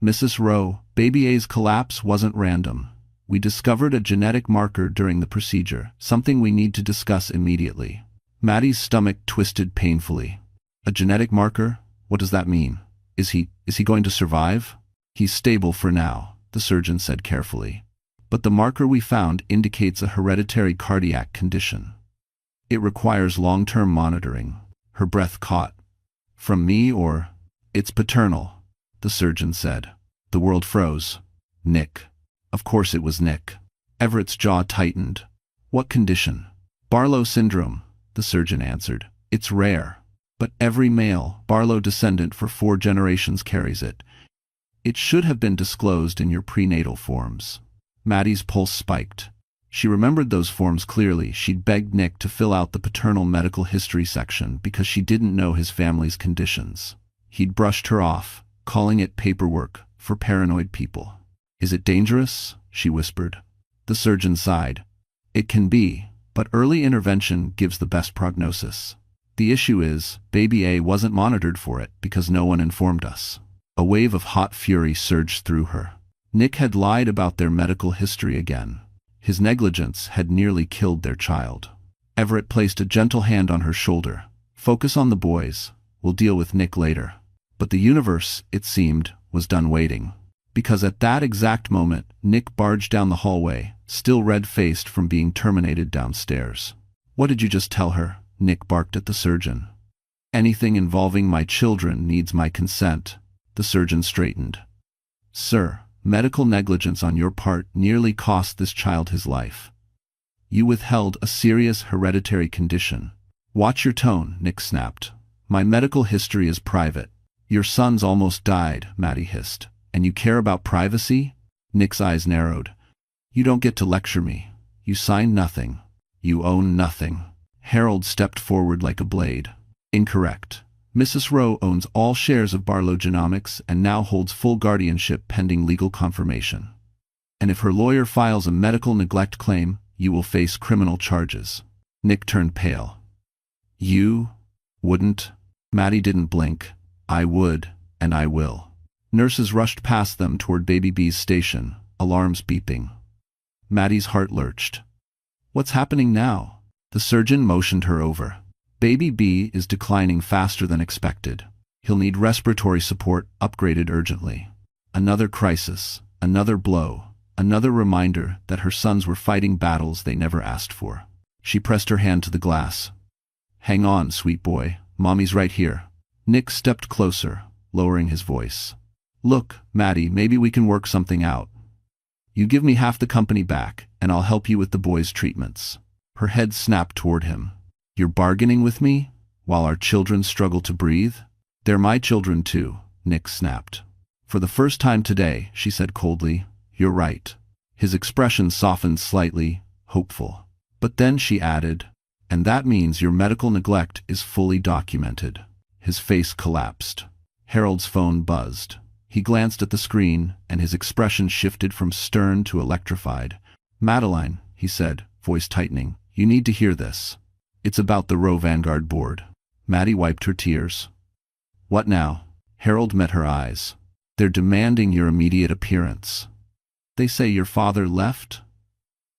"Mrs. Rowe, baby A's collapse wasn't random. We discovered a genetic marker during the procedure, something we need to discuss immediately." Maddie's stomach twisted painfully. "A genetic marker? What does that mean? Is he going to survive?" "He's stable for now," the surgeon said carefully. "But the marker we found indicates a hereditary cardiac condition. It requires long-term monitoring." Her breath caught. "From me or?" "It's paternal," the surgeon said. The world froze. Nick. Of course it was Nick. Everett's jaw tightened. "What condition?" "Barlow syndrome," the surgeon answered. "It's rare. But every male Barlow descendant for 4 generations carries it. It should have been disclosed in your prenatal forms." Maddie's pulse spiked. She remembered those forms clearly. She'd begged Nick to fill out the paternal medical history section because she didn't know his family's conditions. He'd brushed her off, calling it paperwork for paranoid people. "Is it dangerous?" she whispered. The surgeon sighed. "It can be, but early intervention gives the best prognosis. The issue is, baby A wasn't monitored for it because no one informed us." A wave of hot fury surged through her. Nick had lied about their medical history again. His negligence had nearly killed their child. Everett placed a gentle hand on her shoulder. "Focus on the boys. We'll deal with Nick later." But the universe, it seemed, was done waiting. Because at that exact moment, Nick barged down the hallway, still red-faced from being terminated downstairs. "What did you just tell her?" Nick barked at the surgeon. "Anything involving my children needs my consent." The surgeon straightened. "Sir, medical negligence on your part nearly cost this child his life. You withheld a serious hereditary condition." "Watch your tone," Nick snapped. "My medical history is private." "Your son's almost died," Maddie hissed. "And you care about privacy?" Nick's eyes narrowed. "You don't get to lecture me. You signed nothing. You own nothing." Harold stepped forward like a blade. "Incorrect. Mrs. Rowe owns all shares of Barlow Genomics and now holds full guardianship pending legal confirmation. And if her lawyer files a medical neglect claim, you will face criminal charges." Nick turned pale. "You?" Wouldn't? Maddie didn't blink. I would, and I will. Nurses rushed past them toward Baby B's station, alarms beeping. Maddie's heart lurched. What's happening now? The surgeon motioned her over. Baby B is declining faster than expected. He'll need respiratory support upgraded urgently. Another crisis, another blow, another reminder that her sons were fighting battles they never asked for. She pressed her hand to the glass. Hang on, sweet boy. Mommy's right here. Nick stepped closer, lowering his voice. Look, Maddie, maybe we can work something out. You give me half the company back, and I'll help you with the boys' treatments. Her head snapped toward him. You're bargaining with me? While our children struggle to breathe? They're my children too, Nick snapped. For the first time today, she said coldly, you're right. His expression softened slightly, hopeful. But then she added, and that means your medical neglect is fully documented. His face collapsed. Harold's phone buzzed. He glanced at the screen, and his expression shifted from stern to electrified. Madeline, he said, voice tightening, you need to hear this. It's about the Roe Vanguard board. Maddie wiped her tears. What now? Harold met her eyes. They're demanding your immediate appearance. They say your father left?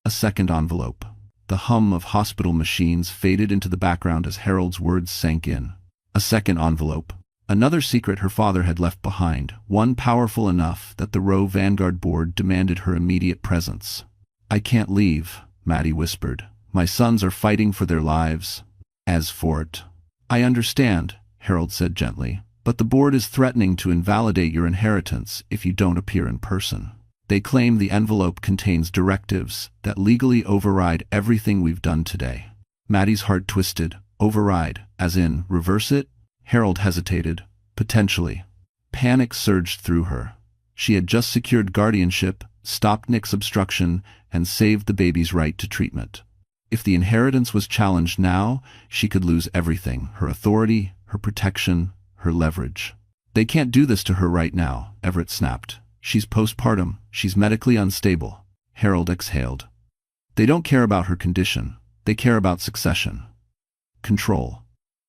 A second envelope. The hum of hospital machines faded into the background as Harold's words sank in. A second envelope. Another secret her father had left behind, one powerful enough that the Roe Vanguard board demanded her immediate presence. I can't leave, Maddie whispered. My sons are fighting for their lives. As for it. I understand, Harold said gently, but the board is threatening to invalidate your inheritance if you don't appear in person. They claim the envelope contains directives that legally override everything we've done today. Maddie's heart twisted. Override, as in, reverse it? Harold hesitated. Potentially. Panic surged through her. She had just secured guardianship, stopped Nick's obstruction, and saved the baby's right to treatment. If the inheritance was challenged now, she could lose everything, her authority, her protection, her leverage. They can't do this to her right now, Everett snapped. She's postpartum, she's medically unstable. Harold exhaled. They don't care about her condition, they care about succession. Control.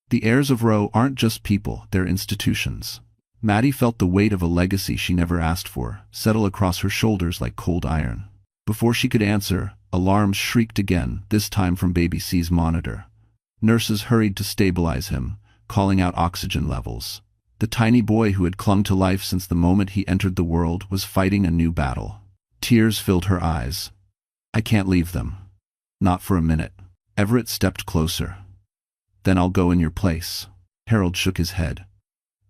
The heirs of Roe aren't just people, they're institutions. Maddie felt the weight of a legacy she never asked for settle across her shoulders like cold iron. Before she could answer, alarms shrieked again, this time from Baby C's monitor. Nurses hurried to stabilize him, calling out oxygen levels. The tiny boy who had clung to life since the moment he entered the world was fighting a new battle. Tears filled her eyes. I can't leave them. Not for a minute. Everett stepped closer. Then I'll go in your place. Harold shook his head.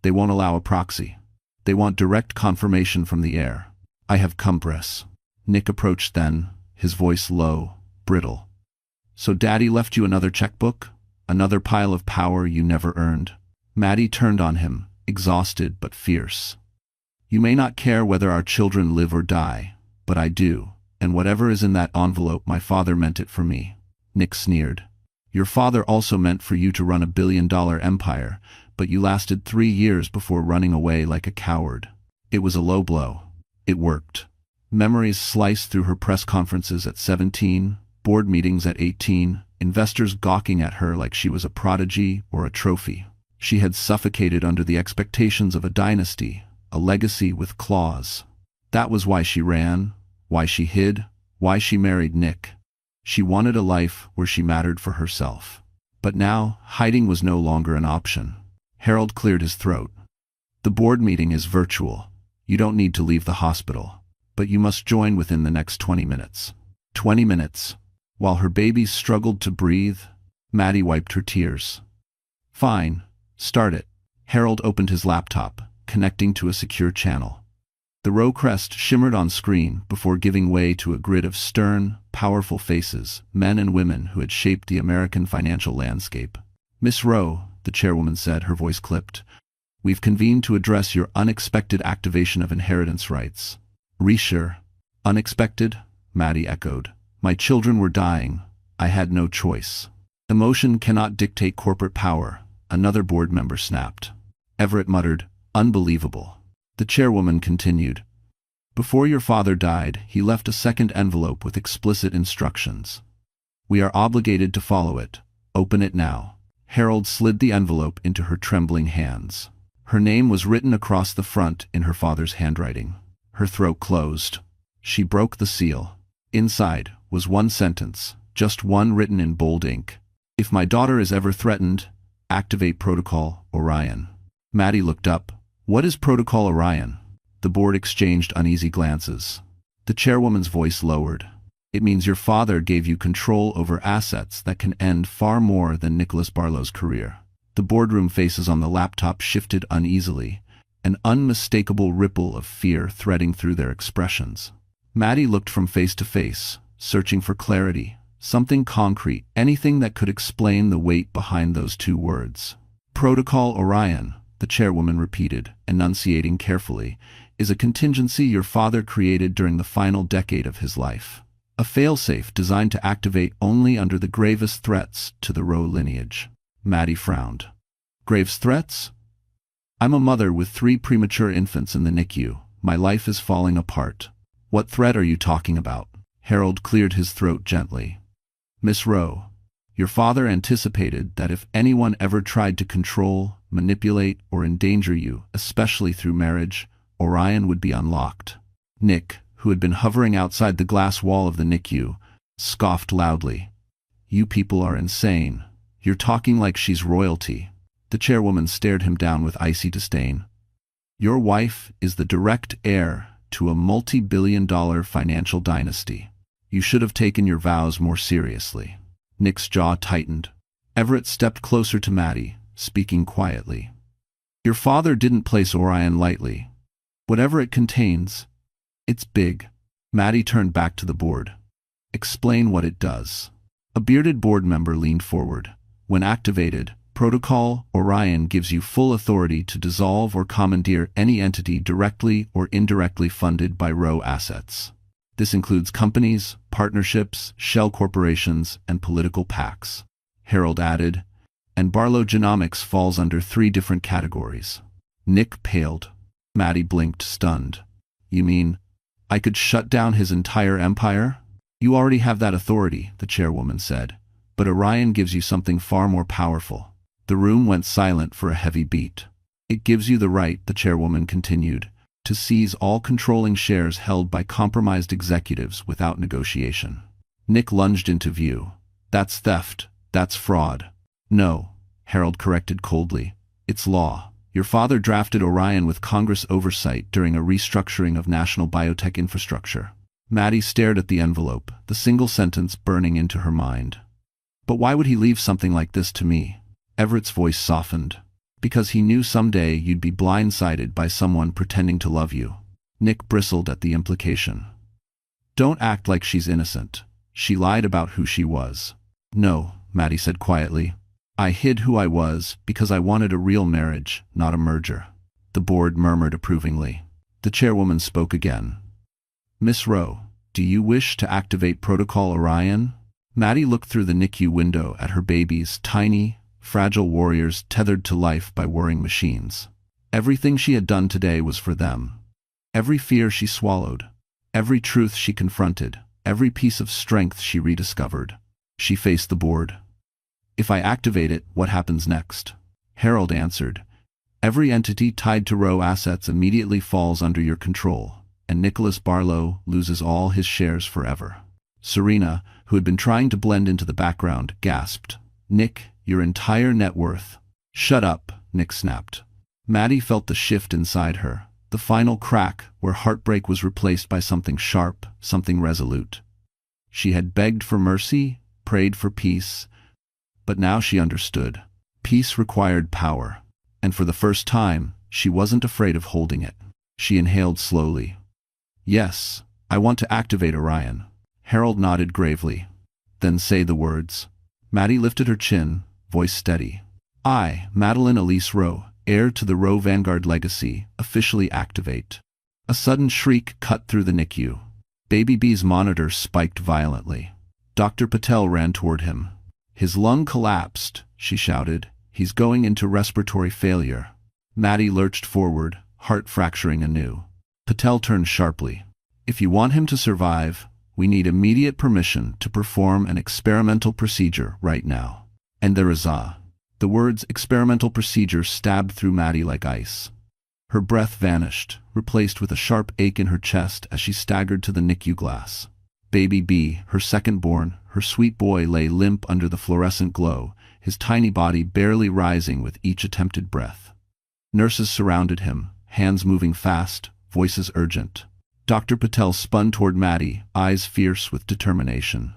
They won't allow a proxy. They want direct confirmation from the heir. I have compress. Nick approached then, his voice low, brittle. So Daddy left you another checkbook? Another pile of power you never earned? Maddie turned on him, exhausted but fierce. You may not care whether our children live or die, but I do, and whatever is in that envelope, my father meant it for me. Nick sneered. Your father also meant for you to run a billion-dollar empire, but you lasted 3 years before running away like a coward. It was a low blow. It worked. Memories sliced through her press conferences at 17, board meetings at 18, investors gawking at her like she was a prodigy or a trophy. She had suffocated under the expectations of a dynasty, a legacy with claws. That was why she ran, why she hid, why she married Nick. She wanted a life where she mattered for herself. But now, hiding was no longer an option. Harold cleared his throat. The board meeting is virtual. You don't need to leave the hospital. But you must join within the next 20 minutes. 20 minutes. While her babies struggled to breathe, Maddie wiped her tears. Fine. Start it. Harold opened his laptop, connecting to a secure channel. The Roe crest shimmered on screen before giving way to a grid of stern, powerful faces, men and women who had shaped the American financial landscape. Miss Roe, the chairwoman said, her voice clipped, we've convened to address your unexpected activation of inheritance rights. Resure. Unexpected? Maddie echoed. My children were dying. I had no choice. Emotion cannot dictate corporate power, another board member snapped. Everett muttered, unbelievable. The chairwoman continued. Before your father died, he left a second envelope with explicit instructions. We are obligated to follow it. Open it now. Harold slid the envelope into her trembling hands. Her name was written across the front in her father's handwriting. Her throat closed. She broke the seal. Inside was one sentence, just one written in bold ink. If my daughter is ever threatened, activate Protocol Orion. Maddie looked up. What is Protocol Orion? The board exchanged uneasy glances. The chairwoman's voice lowered. It means your father gave you control over assets that can end far more than Nicholas Barlow's career. The boardroom faces on the laptop shifted uneasily, an unmistakable ripple of fear threading through their expressions. Maddie looked from face to face, searching for clarity, something concrete, anything that could explain the weight behind those two words. Protocol Orion, the chairwoman repeated, enunciating carefully, is a contingency your father created during the final decade of his life. A failsafe designed to activate only under the gravest threats to the Rowe lineage. Maddie frowned. Graves threats? I'm a mother with 3 premature infants in the NICU. My life is falling apart. What threat are you talking about? Harold cleared his throat gently. Miss Rowe, your father anticipated that if anyone ever tried to control, manipulate, or endanger you, especially through marriage, Orion would be unlocked. Nick, who had been hovering outside the glass wall of the NICU, scoffed loudly. You people are insane. You're talking like she's royalty. The chairwoman stared him down with icy disdain. Your wife is the direct heir to a multi-billion-dollar financial dynasty. You should have taken your vows more seriously. Nick's jaw tightened. Everett stepped closer to Maddie, speaking quietly. Your father didn't place Orion lightly. Whatever it contains, it's big. Maddie turned back to the board. Explain what it does. A bearded board member leaned forward. When activated, Protocol Orion gives you full authority to dissolve or commandeer any entity directly or indirectly funded by Rowe assets. This includes companies, partnerships, shell corporations, and political PACs. Harold added, and Barlow Genomics falls under 3 different categories. Nick paled. Maddie blinked, stunned. You mean, I could shut down his entire empire? You already have that authority, the chairwoman said. But Orion gives you something far more powerful. The room went silent for a heavy beat. It gives you the right, the chairwoman continued, to seize all controlling shares held by compromised executives without negotiation. Nick lunged into view. That's theft. That's fraud. No, Harold corrected coldly. It's law. Your father drafted Orion with Congress oversight during a restructuring of national biotech infrastructure. Maddie stared at the envelope, the single sentence burning into her mind. But why would he leave something like this to me? Everett's voice softened. Because he knew someday you'd be blindsided by someone pretending to love you. Nick bristled at the implication. Don't act like she's innocent. She lied about who she was. No, Maddie said quietly. I hid who I was because I wanted a real marriage, not a merger. The board murmured approvingly. The chairwoman spoke again. Miss Rowe, do you wish to activate Protocol Orion? Maddie looked through the NICU window at her babies, tiny, fragile warriors tethered to life by whirring machines. Everything she had done today was for them. Every fear she swallowed, every truth she confronted, every piece of strength she rediscovered. She faced the board. If I activate it, what happens next? Harold answered. Every entity tied to Rowe assets immediately falls under your control, and Nicholas Barlow loses all his shares forever. Serena, who had been trying to blend into the background, gasped. Nick, your entire net worth. Shut up, Nick snapped. Maddie felt the shift inside her, the final crack where heartbreak was replaced by something sharp, something resolute. She had begged for mercy, prayed for peace, but now she understood. Peace required power, and for the first time, she wasn't afraid of holding it. She inhaled slowly. Yes, I want to activate Orion. Harold nodded gravely. Then say the words. Maddie lifted her chin, voice steady. I, Madeline Elise Rowe, heir to the Rowe Vanguard legacy, officially activate. A sudden shriek cut through the NICU. Baby B's monitor spiked violently. Dr. Patel ran toward him. His lung collapsed, she shouted. He's going into respiratory failure. Maddie lurched forward, heart fracturing anew. Patel turned sharply. If you want him to survive, we need immediate permission to perform an experimental procedure right now. And there is The words experimental procedure stabbed through Maddie like ice. Her breath vanished, replaced with a sharp ache in her chest as she staggered to the NICU glass. Baby B, her second-born, her sweet boy, lay limp under the fluorescent glow, his tiny body barely rising with each attempted breath. Nurses surrounded him, hands moving fast, voices urgent. Dr. Patel spun toward Maddie, eyes fierce with determination.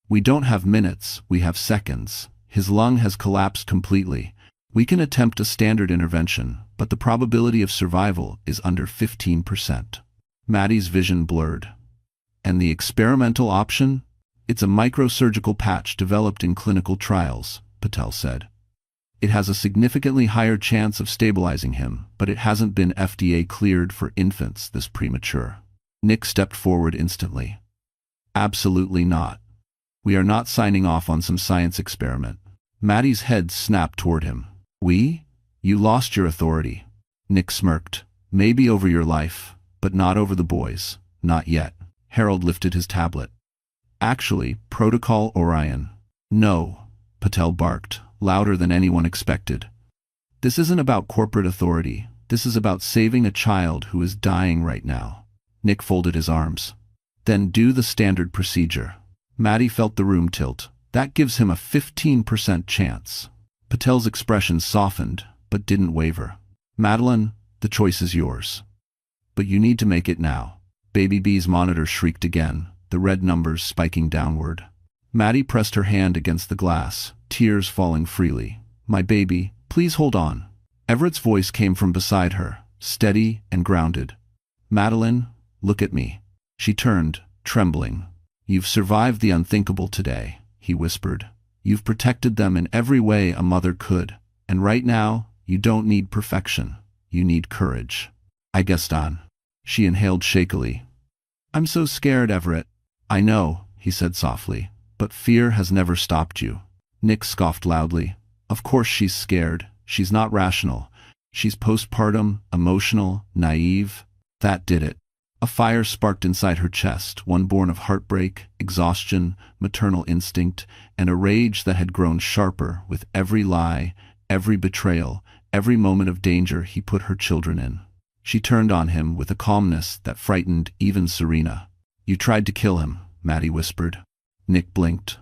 "We don't have minutes, we have seconds. His lung has collapsed completely. We can attempt a standard intervention, but the probability of survival is under 15%. Maddie's vision blurred. "And the experimental option? It's a microsurgical patch developed in clinical trials," Patel said. "It has a significantly higher chance of stabilizing him, but it hasn't been FDA cleared for infants this premature." Nick stepped forward instantly. "Absolutely not. We are not signing off on some science experiment." Maddie's head snapped toward him. "We? You lost your authority." Nick smirked. "Maybe over your life, but not over the boys. Not yet." Harold lifted his tablet. "Actually, Protocol Orion." "No," Patel barked, louder than anyone expected. "This isn't about corporate authority. This is about saving a child who is dying right now." Nick folded his arms. "Then do the standard procedure." Maddie felt the room tilt. "That gives him a 15% chance." Patel's expression softened, but didn't waver. "Madeline, the choice is yours. But you need to make it now." Baby B's monitor shrieked again, the red numbers spiking downward. Maddie pressed her hand against the glass, tears falling freely. "My baby, please hold on." Everett's voice came from beside her, steady and grounded. "Madeline, look at me." She turned, trembling. "You've survived the unthinkable today," he whispered. "You've protected them in every way a mother could, and right now, you don't need perfection. You need courage." "I guess not." She inhaled shakily. "I'm so scared, Everett." "I know," he said softly, "but fear has never stopped you." Nick scoffed loudly. "Of course she's scared. She's not rational. She's postpartum, emotional, naive. That did it." A fire sparked inside her chest, one born of heartbreak, exhaustion, maternal instinct, and a rage that had grown sharper with every lie, every betrayal, every moment of danger he put her children in. She turned on him with a calmness that frightened even Serena. "You tried to kill him," Maddie whispered. Nick blinked.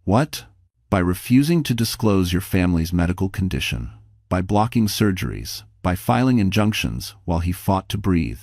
"What?" "By refusing to disclose your family's medical condition, by blocking surgeries, by filing injunctions while he fought to breathe.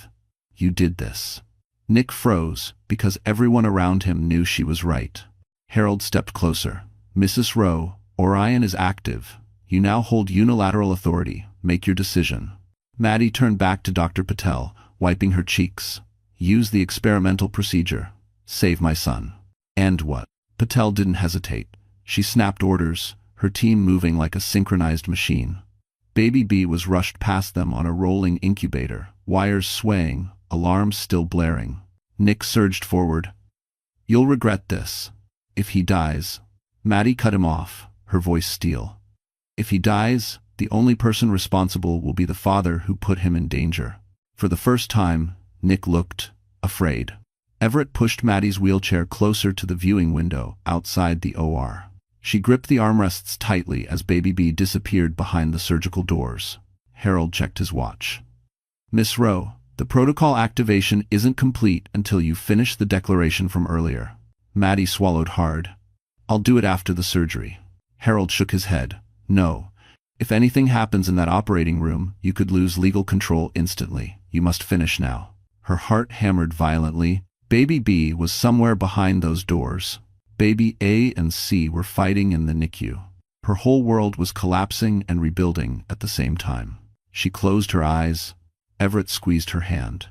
You did this." Nick froze, because everyone around him knew she was right. Harold stepped closer. "Mrs. Rowe, Orion is active. You now hold unilateral authority. Make your decision." Maddie turned back to Dr. Patel, wiping her cheeks. "Use the experimental procedure. Save my son." "And what?" Patel didn't hesitate. She snapped orders, her team moving like a synchronized machine. Baby B was rushed past them on a rolling incubator, wires swaying, alarms still blaring. Nick surged forward. "You'll regret this. If he dies." Maddie cut him off, her voice steel. "If he dies, the only person responsible will be the father who put him in danger." For the first time, Nick looked afraid. Everett pushed Maddie's wheelchair closer to the viewing window outside the OR. She gripped the armrests tightly as Baby B disappeared behind the surgical doors. Harold checked his watch. "Miss Rowe, the protocol activation isn't complete until you finish the declaration from earlier." Maddie swallowed hard. "I'll do it after the surgery." Harold shook his head. "No. If anything happens in that operating room, you could lose legal control instantly. You must finish now." Her heart hammered violently. Baby B was somewhere behind those doors. Baby A and C were fighting in the NICU. Her whole world was collapsing and rebuilding at the same time. She closed her eyes. Everett squeezed her hand.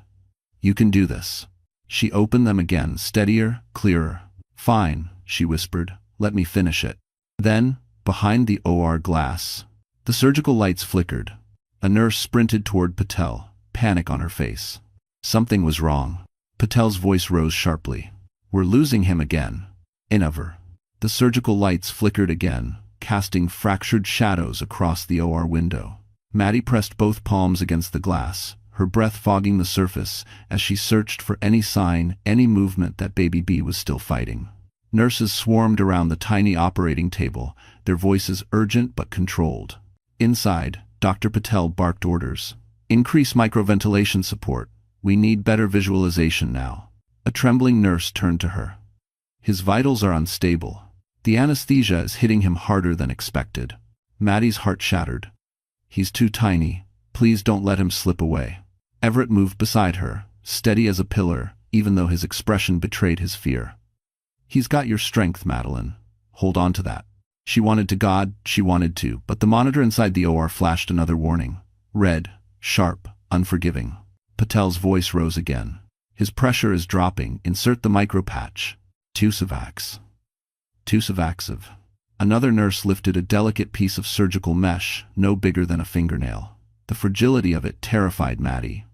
"You can do this." She opened them again, steadier, clearer. "Fine," she whispered. "Let me finish it." Then, behind the OR glass, the surgical lights flickered. A nurse sprinted toward Patel, panic on her face. Something was wrong. Patel's voice rose sharply. "We're losing him again." Never. The surgical lights flickered again, casting fractured shadows across the OR window. Maddie pressed both palms against the glass, her breath fogging the surface as she searched for any sign, any movement that Baby B was still fighting. Nurses swarmed around the tiny operating table, their voices urgent but controlled. Inside, Dr. Patel barked orders. Increase microventilation support. We need better visualization now. A trembling nurse turned to her. His vitals are unstable. The anesthesia is hitting him harder than expected. Maddie's heart shattered. He's too tiny. Please don't let him slip away. Everett moved beside her, steady as a pillar, even though his expression betrayed his fear. He's got your strength, Madeline. Hold on to that. She wanted to, but the monitor inside the OR flashed another warning. Red, sharp, unforgiving. Patel's voice rose again. His pressure is dropping. Insert the micropatch. Tusivax. Tusivaxiv. Another nurse lifted a delicate piece of surgical mesh, no bigger than a fingernail. The fragility of it terrified Maddie.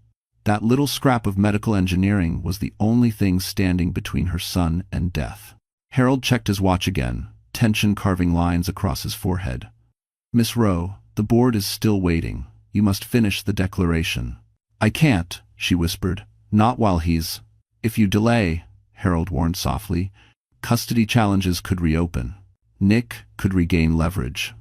That little scrap of medical engineering was the only thing standing between her son and death. Harold checked his watch again, tension carving lines across his forehead. Miss Rowe, the board is still waiting. You must finish the declaration. I can't, she whispered. Not while he's... If you delay, Harold warned softly, custody challenges could reopen. Nick could regain leverage.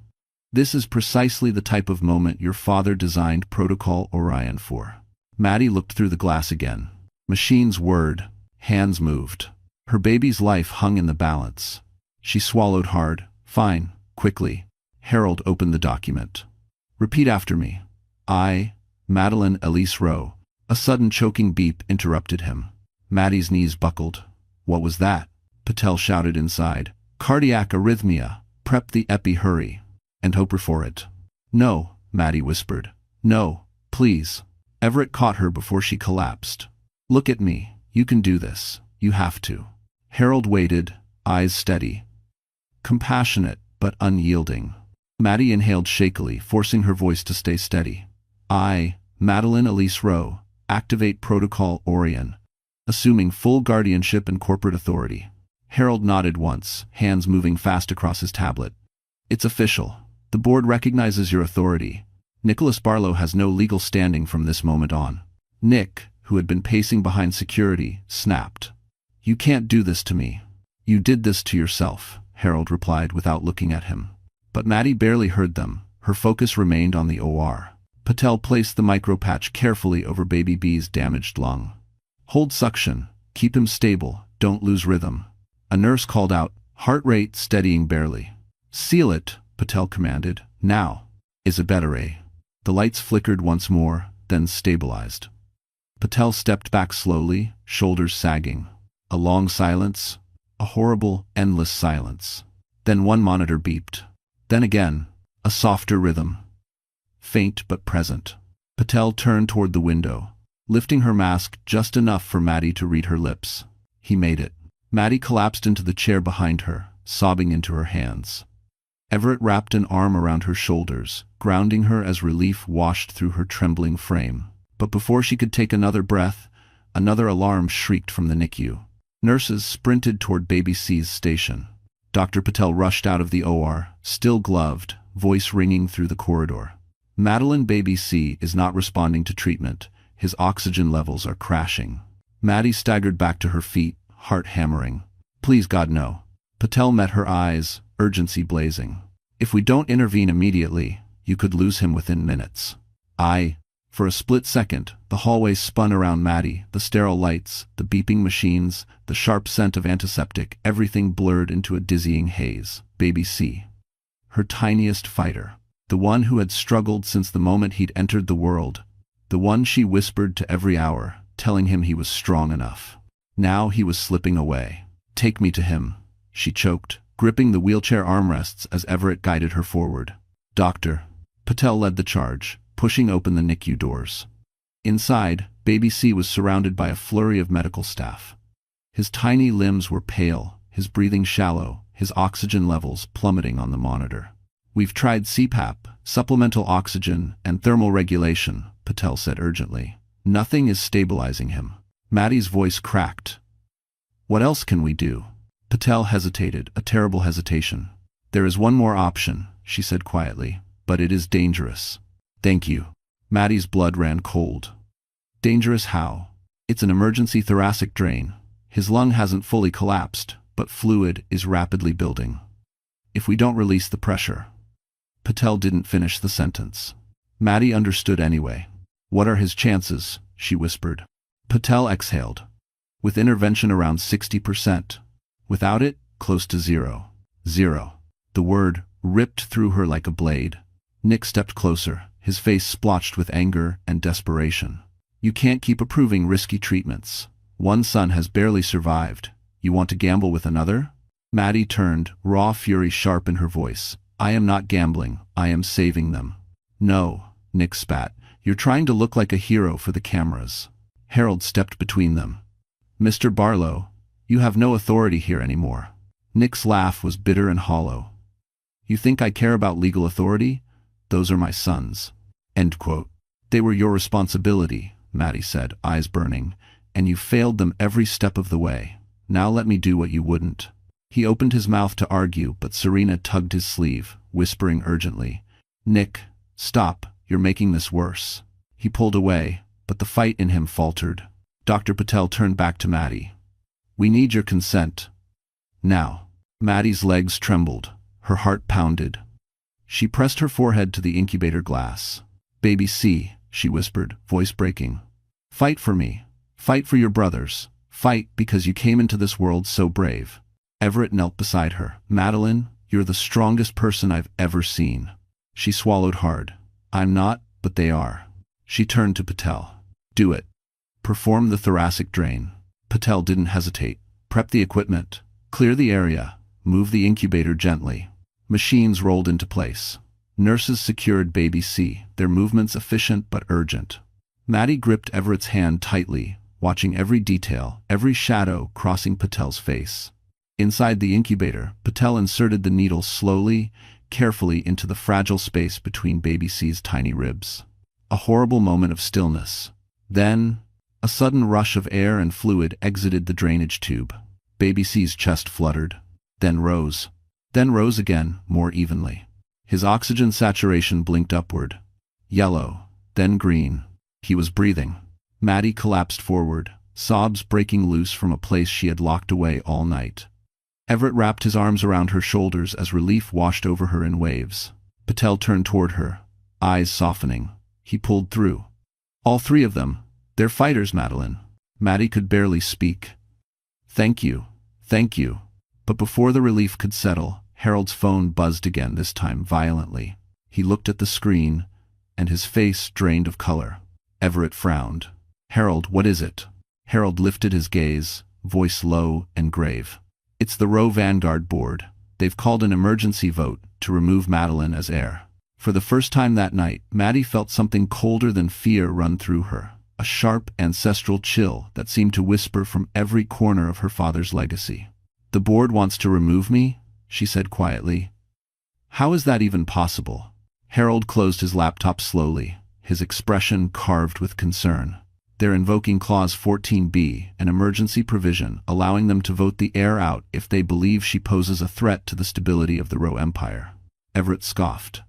This is precisely the type of moment your father designed Protocol Orion for. Maddie looked through the glass again. Machines whirred. Hands moved. Her baby's life hung in the balance. She swallowed hard. Fine, quickly. Harold opened the document. Repeat after me. I, Madeline Elise Rowe. A sudden choking beep interrupted him. Maddie's knees buckled. What was that? Patel shouted inside. Cardiac arrhythmia. Prep the epi, hurry. And hope for it. No, Maddie whispered. No, please. Everett caught her before she collapsed. Look at me. You can do this. You have to. Harold waited, eyes steady. Compassionate, but unyielding. Maddie inhaled shakily, forcing her voice to stay steady. I, Madeline Elise Rowe, activate Protocol Orion, assuming full guardianship and corporate authority. Harold nodded once, hands moving fast across his tablet. It's official. The board recognizes your authority. Nicholas Barlow has no legal standing from this moment on. Nick, who had been pacing behind security, snapped. You can't do this to me. You did this to yourself, Harold replied without looking at him. But Maddie barely heard them. Her focus remained on the OR. Patel placed the micropatch carefully over baby B's damaged lung. Hold suction. Keep him stable. Don't lose rhythm. A nurse called out, heart rate steadying barely. Seal it, Patel commanded. Now. Isabettere. The lights flickered once more, then stabilized. Patel stepped back slowly, shoulders sagging. A long silence. A horrible, endless silence. Then one monitor beeped. Then again, a softer rhythm. Faint but present. Patel turned toward the window, lifting her mask just enough for Maddie to read her lips. He made it. Maddie collapsed into the chair behind her, sobbing into her hands. Everett wrapped an arm around her shoulders, grounding her as relief washed through her trembling frame. But before she could take another breath, another alarm shrieked from the NICU. Nurses sprinted toward baby C's station. Dr. Patel rushed out of the OR, still gloved, voice ringing through the corridor. Madeline baby C is not responding to treatment. His oxygen levels are crashing. Maddie staggered back to her feet, heart hammering. Please God, no. Patel met her eyes, urgency blazing. If we don't intervene immediately, you could lose him within minutes. For a split second, the hallway spun around Maddie, the sterile lights, the beeping machines, the sharp scent of antiseptic, everything blurred into a dizzying haze. Baby C. Her tiniest fighter. The one who had struggled since the moment he'd entered the world. The one she whispered to every hour, telling him he was strong enough. Now he was slipping away. Take me to him, she choked, gripping the wheelchair armrests as Everett guided her forward. Doctor. Patel led the charge, pushing open the NICU doors. Inside, baby C was surrounded by a flurry of medical staff. His tiny limbs were pale, his breathing shallow, his oxygen levels plummeting on the monitor. We've tried CPAP, supplemental oxygen, and thermal regulation, Patel said urgently. Nothing is stabilizing him. Maddie's voice cracked. What else can we do? Patel hesitated, a terrible hesitation. There is one more option, she said quietly, but it is dangerous. Thank you. Maddie's blood ran cold. Dangerous how? It's an emergency thoracic drain. His lung hasn't fully collapsed, but fluid is rapidly building. if we don't release the pressure. Patel didn't finish the sentence. Maddie understood anyway. What are his chances? She whispered. Patel exhaled. With intervention around 60%. Without it, close to 0. 0. The word ripped through her like a blade. Nick stepped closer, his face splotched with anger and desperation. You can't keep approving risky treatments. One son has barely survived. You want to gamble with another? Maddie turned, raw fury sharp in her voice. I am not gambling, I am saving them. No, Nick spat. You're trying to look like a hero for the cameras. Harold stepped between them. Mr. Barlow, you have no authority here anymore. Nick's laugh was bitter and hollow. You think I care about legal authority? Those are my sons. End quote. They were your responsibility, Maddie said, eyes burning, and you failed them every step of the way. Now let me do what you wouldn't. He opened his mouth to argue, but Serena tugged his sleeve, whispering urgently, Nick, stop, you're making this worse. He pulled away, but the fight in him faltered. Dr. Patel turned back to Maddie. We need your consent. Now. Maddie's legs trembled. Her heart pounded. She pressed her forehead to the incubator glass. Baby C, she whispered, voice breaking. Fight for me. Fight for your brothers. Fight because you came into this world so brave. Everett knelt beside her. Madeline, you're the strongest person I've ever seen. She swallowed hard. I'm not, but they are. She turned to Patel. Do it. Perform the thoracic drain. Patel didn't hesitate. Prep the equipment. Clear the area. Move the incubator gently. Machines rolled into place. Nurses secured baby C, their movements efficient but urgent. Maddie gripped Everett's hand tightly, watching every detail, every shadow crossing Patel's face. Inside the incubator, Patel inserted the needle slowly, carefully into the fragile space between baby C's tiny ribs. A horrible moment of stillness. Then, a sudden rush of air and fluid exited the drainage tube. Baby C's chest fluttered, then rose again, more evenly. His oxygen saturation blinked upward. Yellow, then green. He was breathing. Maddie collapsed forward, sobs breaking loose from a place she had locked away all night. Everett wrapped his arms around her shoulders as relief washed over her in waves. Patel turned toward her, eyes softening. He pulled through. All three of them. They're fighters, Madeline. Maddie could barely speak. Thank you. Thank you. But before the relief could settle, Harold's phone buzzed again, this time violently. He looked at the screen, and his face drained of color. Everett frowned. Harold, what is it? Harold lifted his gaze, voice low and grave. It's the Roe Vanguard board. They've called an emergency vote to remove Madeline as heir. For the first time that night, Maddie felt something colder than fear run through her. A sharp, ancestral chill that seemed to whisper from every corner of her father's legacy. The board wants to remove me? She said quietly. How is that even possible? Harold closed his laptop slowly, his expression carved with concern. They're invoking Clause 14b, an emergency provision allowing them to vote the heir out if they believe she poses a threat to the stability of the Roe Empire. Everett scoffed.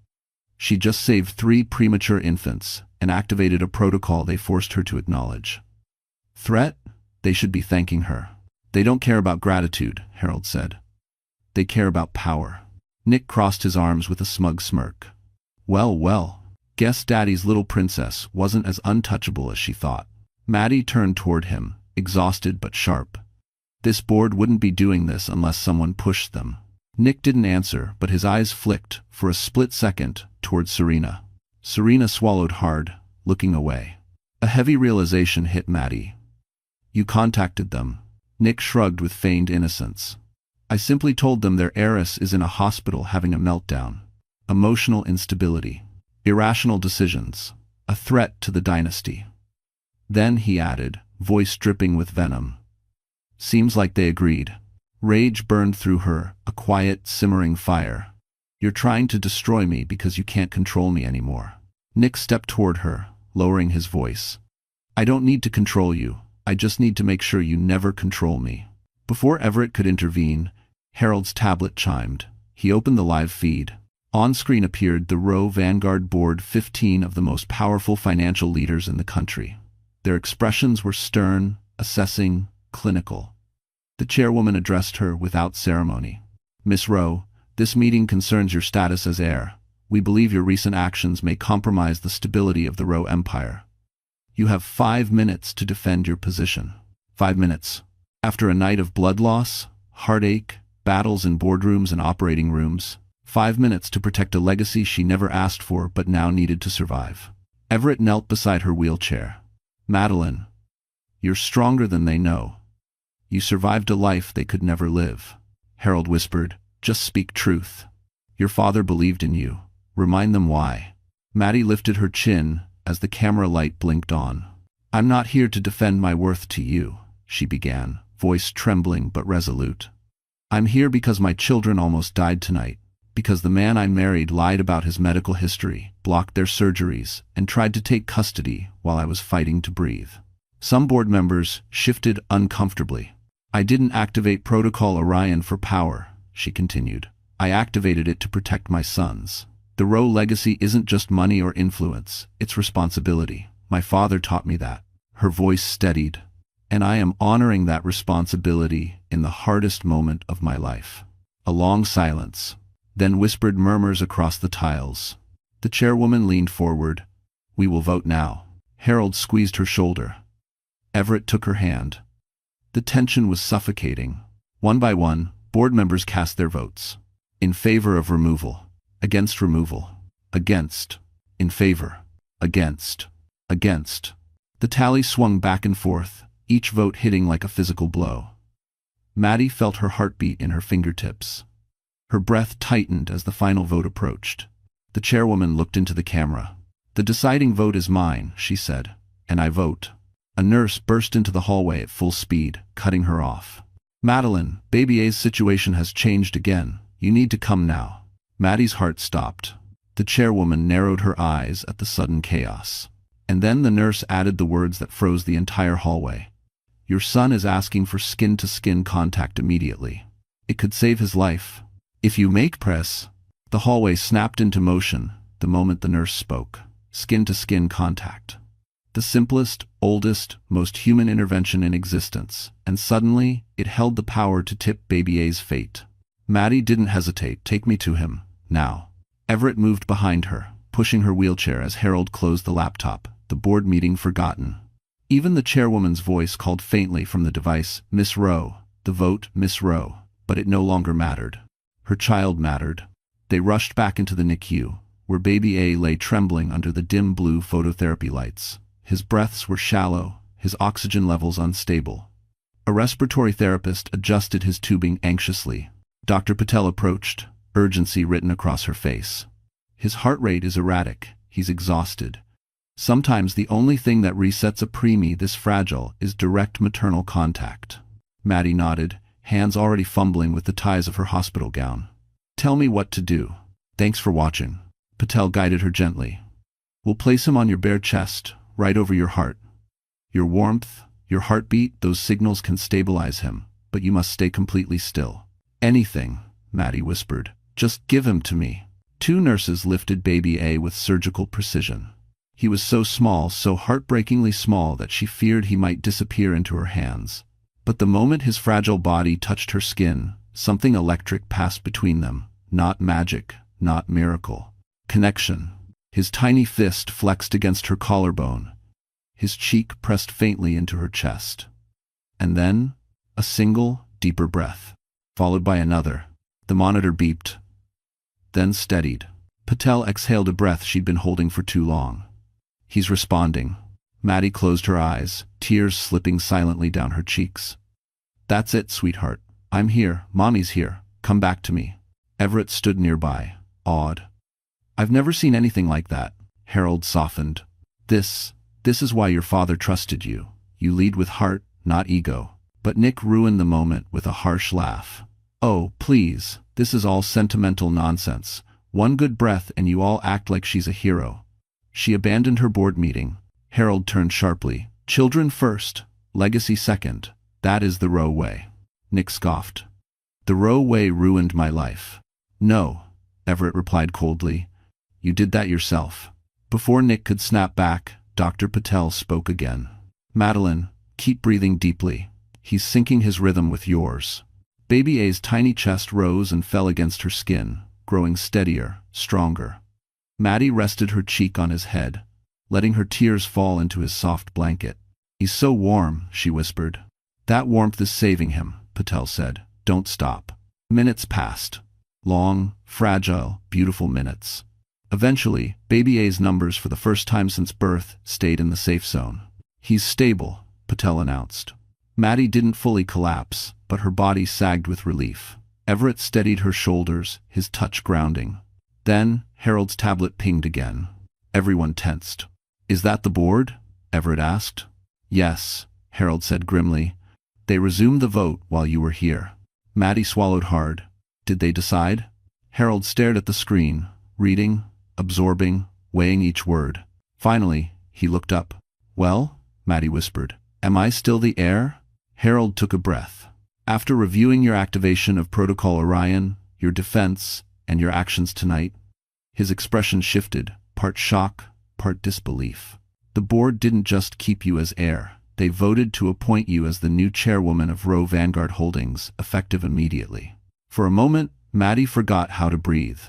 She just saved 3 premature infants and activated a protocol they forced her to acknowledge. Threat? They should be thanking her. They don't care about gratitude, Harold said. They care about power. Nick crossed his arms with a smug smirk. Well, guess Daddy's little princess wasn't as untouchable as she thought. Maddie turned toward him, exhausted but sharp. This board wouldn't be doing this unless someone pushed them. Nick didn't answer, but his eyes flicked, for a split second, toward Serena. Serena swallowed hard, looking away. A heavy realization hit Maddie. You contacted them. Nick shrugged with feigned innocence. I simply told them their heiress is in a hospital having a meltdown. Emotional instability. Irrational decisions. A threat to the dynasty. Then he added, voice dripping with venom. Seems like they agreed. Rage burned through her, a quiet, simmering fire. You're trying to destroy me because you can't control me anymore. Nick stepped toward her, lowering his voice. I don't need to control you. I just need to make sure you never control me. Before Everett could intervene, Harold's tablet chimed. He opened the live feed. On screen appeared the Roe Vanguard board, 15 of the most powerful financial leaders in the country. Their expressions were stern, assessing, clinical. The chairwoman addressed her without ceremony. Miss Roe, This meeting concerns your status as heir. We believe your recent actions may compromise the stability of the Roe Empire. You have 5 minutes to defend your position. 5 minutes. After a night of blood loss, heartache, battles in boardrooms and operating rooms, 5 minutes to protect a legacy she never asked for but now needed to survive. Everett knelt beside her wheelchair. Madeline, you're stronger than they know. You survived a life they could never live. Harold whispered, just speak truth. Your father believed in you. Remind them why. Maddie lifted her chin as the camera light blinked on. I'm not here to defend my worth to you, she began, voice trembling but resolute. I'm here because my children almost died tonight, because the man I married lied about his medical history, blocked their surgeries, and tried to take custody while I was fighting to breathe. Some board members shifted uncomfortably. I didn't activate Protocol Orion for power, she continued. I activated it to protect my sons. The Roe legacy isn't just money or influence, it's responsibility. My father taught me that. Her voice steadied. And I am honoring that responsibility in the hardest moment of my life. A long silence, then whispered murmurs across the tiles. The chairwoman leaned forward. We will vote now. Harold squeezed her shoulder. Everett took her hand. The tension was suffocating. One by one, board members cast their votes. In favor of removal. Against removal. Against. In favor. Against. Against. The tally swung back and forth, each vote hitting like a physical blow. Maddie felt her heartbeat in her fingertips. Her breath tightened as the final vote approached. The chairwoman looked into the camera. The deciding vote is mine, she said, and I vote. A nurse burst into the hallway at full speed, cutting her off. Madeline, Baby A's situation has changed again. You need to come now. Maddie's heart stopped. The chairwoman narrowed her eyes at the sudden chaos. And then the nurse added the words that froze the entire hallway. Your son is asking for skin-to-skin contact immediately. It could save his life. If you make press. The hallway snapped into motion the moment the nurse spoke. Skin-to-skin contact. The simplest, oldest, most human intervention in existence, and suddenly, it held the power to tip Baby A's fate. Maddie didn't hesitate. Take me to him, now. Everett moved behind her, pushing her wheelchair as Harold closed the laptop, the board meeting forgotten. Even the chairwoman's voice called faintly from the device, Miss Rowe, the vote, Miss Rowe, but it no longer mattered. Her child mattered. They rushed back into the NICU, where Baby A lay trembling under the dim blue phototherapy lights. His breaths were shallow, his oxygen levels unstable. A respiratory therapist adjusted his tubing anxiously. Dr. Patel approached, urgency written across her face. His heart rate is erratic, he's exhausted. Sometimes the only thing that resets a preemie this fragile is direct maternal contact. Maddie nodded, hands already fumbling with the ties of her hospital gown. Tell me what to do. Thanks for watching. Patel guided her gently. We'll place him on your bare chest, right over your heart. Your warmth, your heartbeat, those signals can stabilize him, but you must stay completely still. Anything, Maddie whispered. Just give him to me. 2 nurses lifted Baby A with surgical precision. He was so small, so heartbreakingly small that she feared he might disappear into her hands. But the moment his fragile body touched her skin, something electric passed between them. Not magic, not miracle. Connection. His tiny fist flexed against her collarbone. His cheek pressed faintly into her chest. And then, a single, deeper breath, followed by another. The monitor beeped, then steadied. Patel exhaled a breath she'd been holding for too long. He's responding. Maddie closed her eyes, tears slipping silently down her cheeks. That's it, sweetheart. I'm here. Mommy's here. Come back to me. Everett stood nearby, awed. I've never seen anything like that. Harold softened. This is why your father trusted you. You lead with heart, not ego. But Nick ruined the moment with a harsh laugh. Oh, please, this is all sentimental nonsense. One good breath and you all act like she's a hero. She abandoned her board meeting. Harold turned sharply. Children first, legacy second. That is the Roe way. Nick scoffed. The Roe way ruined my life. No, Everett replied coldly. You did that yourself. Before Nick could snap back, Dr. Patel spoke again. Madeline, keep breathing deeply. He's syncing his rhythm with yours. Baby A's tiny chest rose and fell against her skin, growing steadier, stronger. Maddie rested her cheek on his head, letting her tears fall into his soft blanket. "He's so warm," she whispered. "That warmth is saving him," Patel said. "Don't stop." Minutes passed. Long, fragile, beautiful minutes. Eventually, Baby A's numbers for the first time since birth stayed in the safe zone. "He's stable," Patel announced. Maddie didn't fully collapse, but her body sagged with relief. Everett steadied her shoulders, his touch grounding. Then, Harold's tablet pinged again. Everyone tensed. "Is that the board?" Everett asked. "Yes," Harold said grimly. "They resumed the vote while you were here." Maddie swallowed hard. "Did they decide?" Harold stared at the screen, reading, absorbing, weighing each word. Finally, he looked up. "Well," Maddie whispered, "am I still the heir?" Harold took a breath. "After reviewing your activation of Protocol Orion, your defense, and your actions tonight," his expression shifted, part shock, part disbelief. "The board didn't just keep you as heir. They voted to appoint you as the new chairwoman of Roe Vanguard Holdings, effective immediately." For a moment, Maddie forgot how to breathe.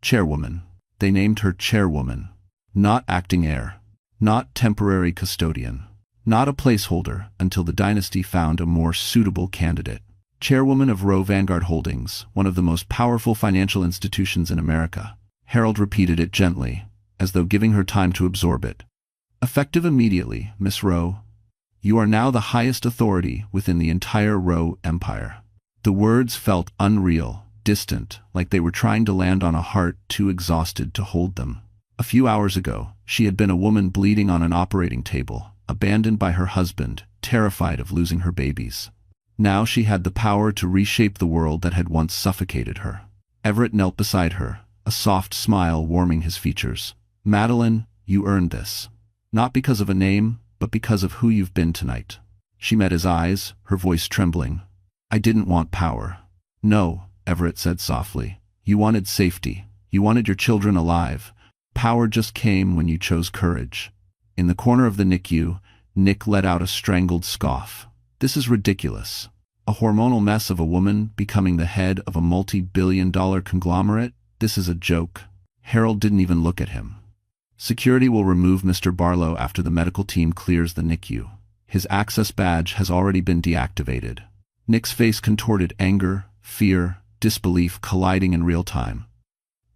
Chairwoman. They named her chairwoman. Not acting heir. Not temporary custodian. Not a placeholder until the dynasty found a more suitable candidate. Chairwoman of Roe Vanguard Holdings, one of the most powerful financial institutions in America. Harold repeated it gently, as though giving her time to absorb it. "Effective immediately, Miss Roe. You are now the highest authority within the entire Roe empire." The words felt unreal, distant, like they were trying to land on a heart too exhausted to hold them. A few hours ago, she had been a woman bleeding on an operating table, abandoned by her husband, terrified of losing her babies. Now she had the power to reshape the world that had once suffocated her. Everett knelt beside her, a soft smile warming his features. "Madeline, you earned this. Not because of a name, but because of who you've been tonight." She met his eyes, her voice trembling. "I didn't want power." "No," Everett said softly. "You wanted safety. You wanted your children alive. Power just came when you chose courage." In the corner of the NICU, Nick let out a strangled scoff. "This is ridiculous. A hormonal mess of a woman becoming the head of a multi-billion-dollar conglomerate? This is a joke." Harold didn't even look at him. "Security will remove Mr. Barlow after the medical team clears the NICU. His access badge has already been deactivated." Nick's face contorted, anger, fear, disbelief colliding in real time.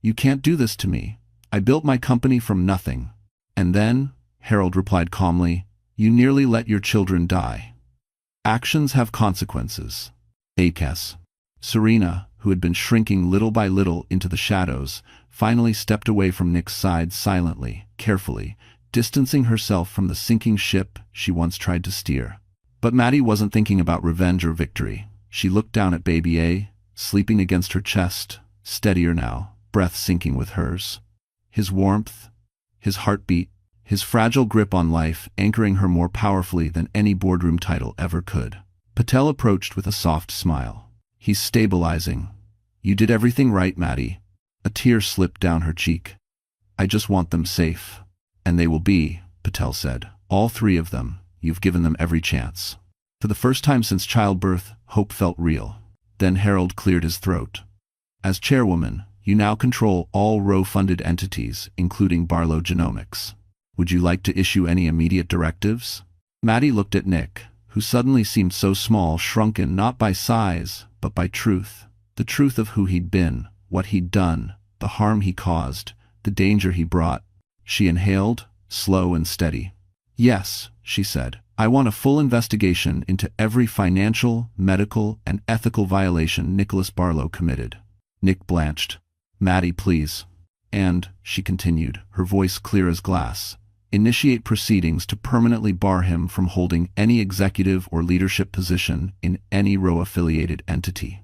"You can't do this to me. I built my company from nothing." "And then," Harold replied calmly, "you nearly let your children die. Actions have consequences." ACAS. Serena, who had been shrinking little by little into the shadows, finally stepped away from Nick's side silently, carefully, distancing herself from the sinking ship she once tried to steer. But Maddie wasn't thinking about revenge or victory. She looked down at Baby A, sleeping against her chest, steadier now, breath sinking with hers. His warmth, his heartbeat, his fragile grip on life anchoring her more powerfully than any boardroom title ever could. Patel approached with a soft smile. "He's stabilizing. You did everything right, Maddie." A tear slipped down her cheek. "I just want them safe." "And they will be," Patel said. "All three of them. You've given them every chance." For the first time since childbirth, hope felt real. Then Harold cleared his throat. "As chairwoman, you now control all Roe-funded entities, including Barlow Genomics. Would you like to issue any immediate directives?" Maddie looked at Nick, who suddenly seemed so small, shrunken not by size, but by truth. The truth of who he'd been, what he'd done, the harm he caused, the danger he brought. She inhaled, slow and steady. "Yes," she said, "I want a full investigation into every financial, medical, and ethical violation Nicholas Barlow committed." Nick blanched. "Maddie, please." "And," she continued, her voice clear as glass, "initiate proceedings to permanently bar him from holding any executive or leadership position in any Roe-affiliated entity.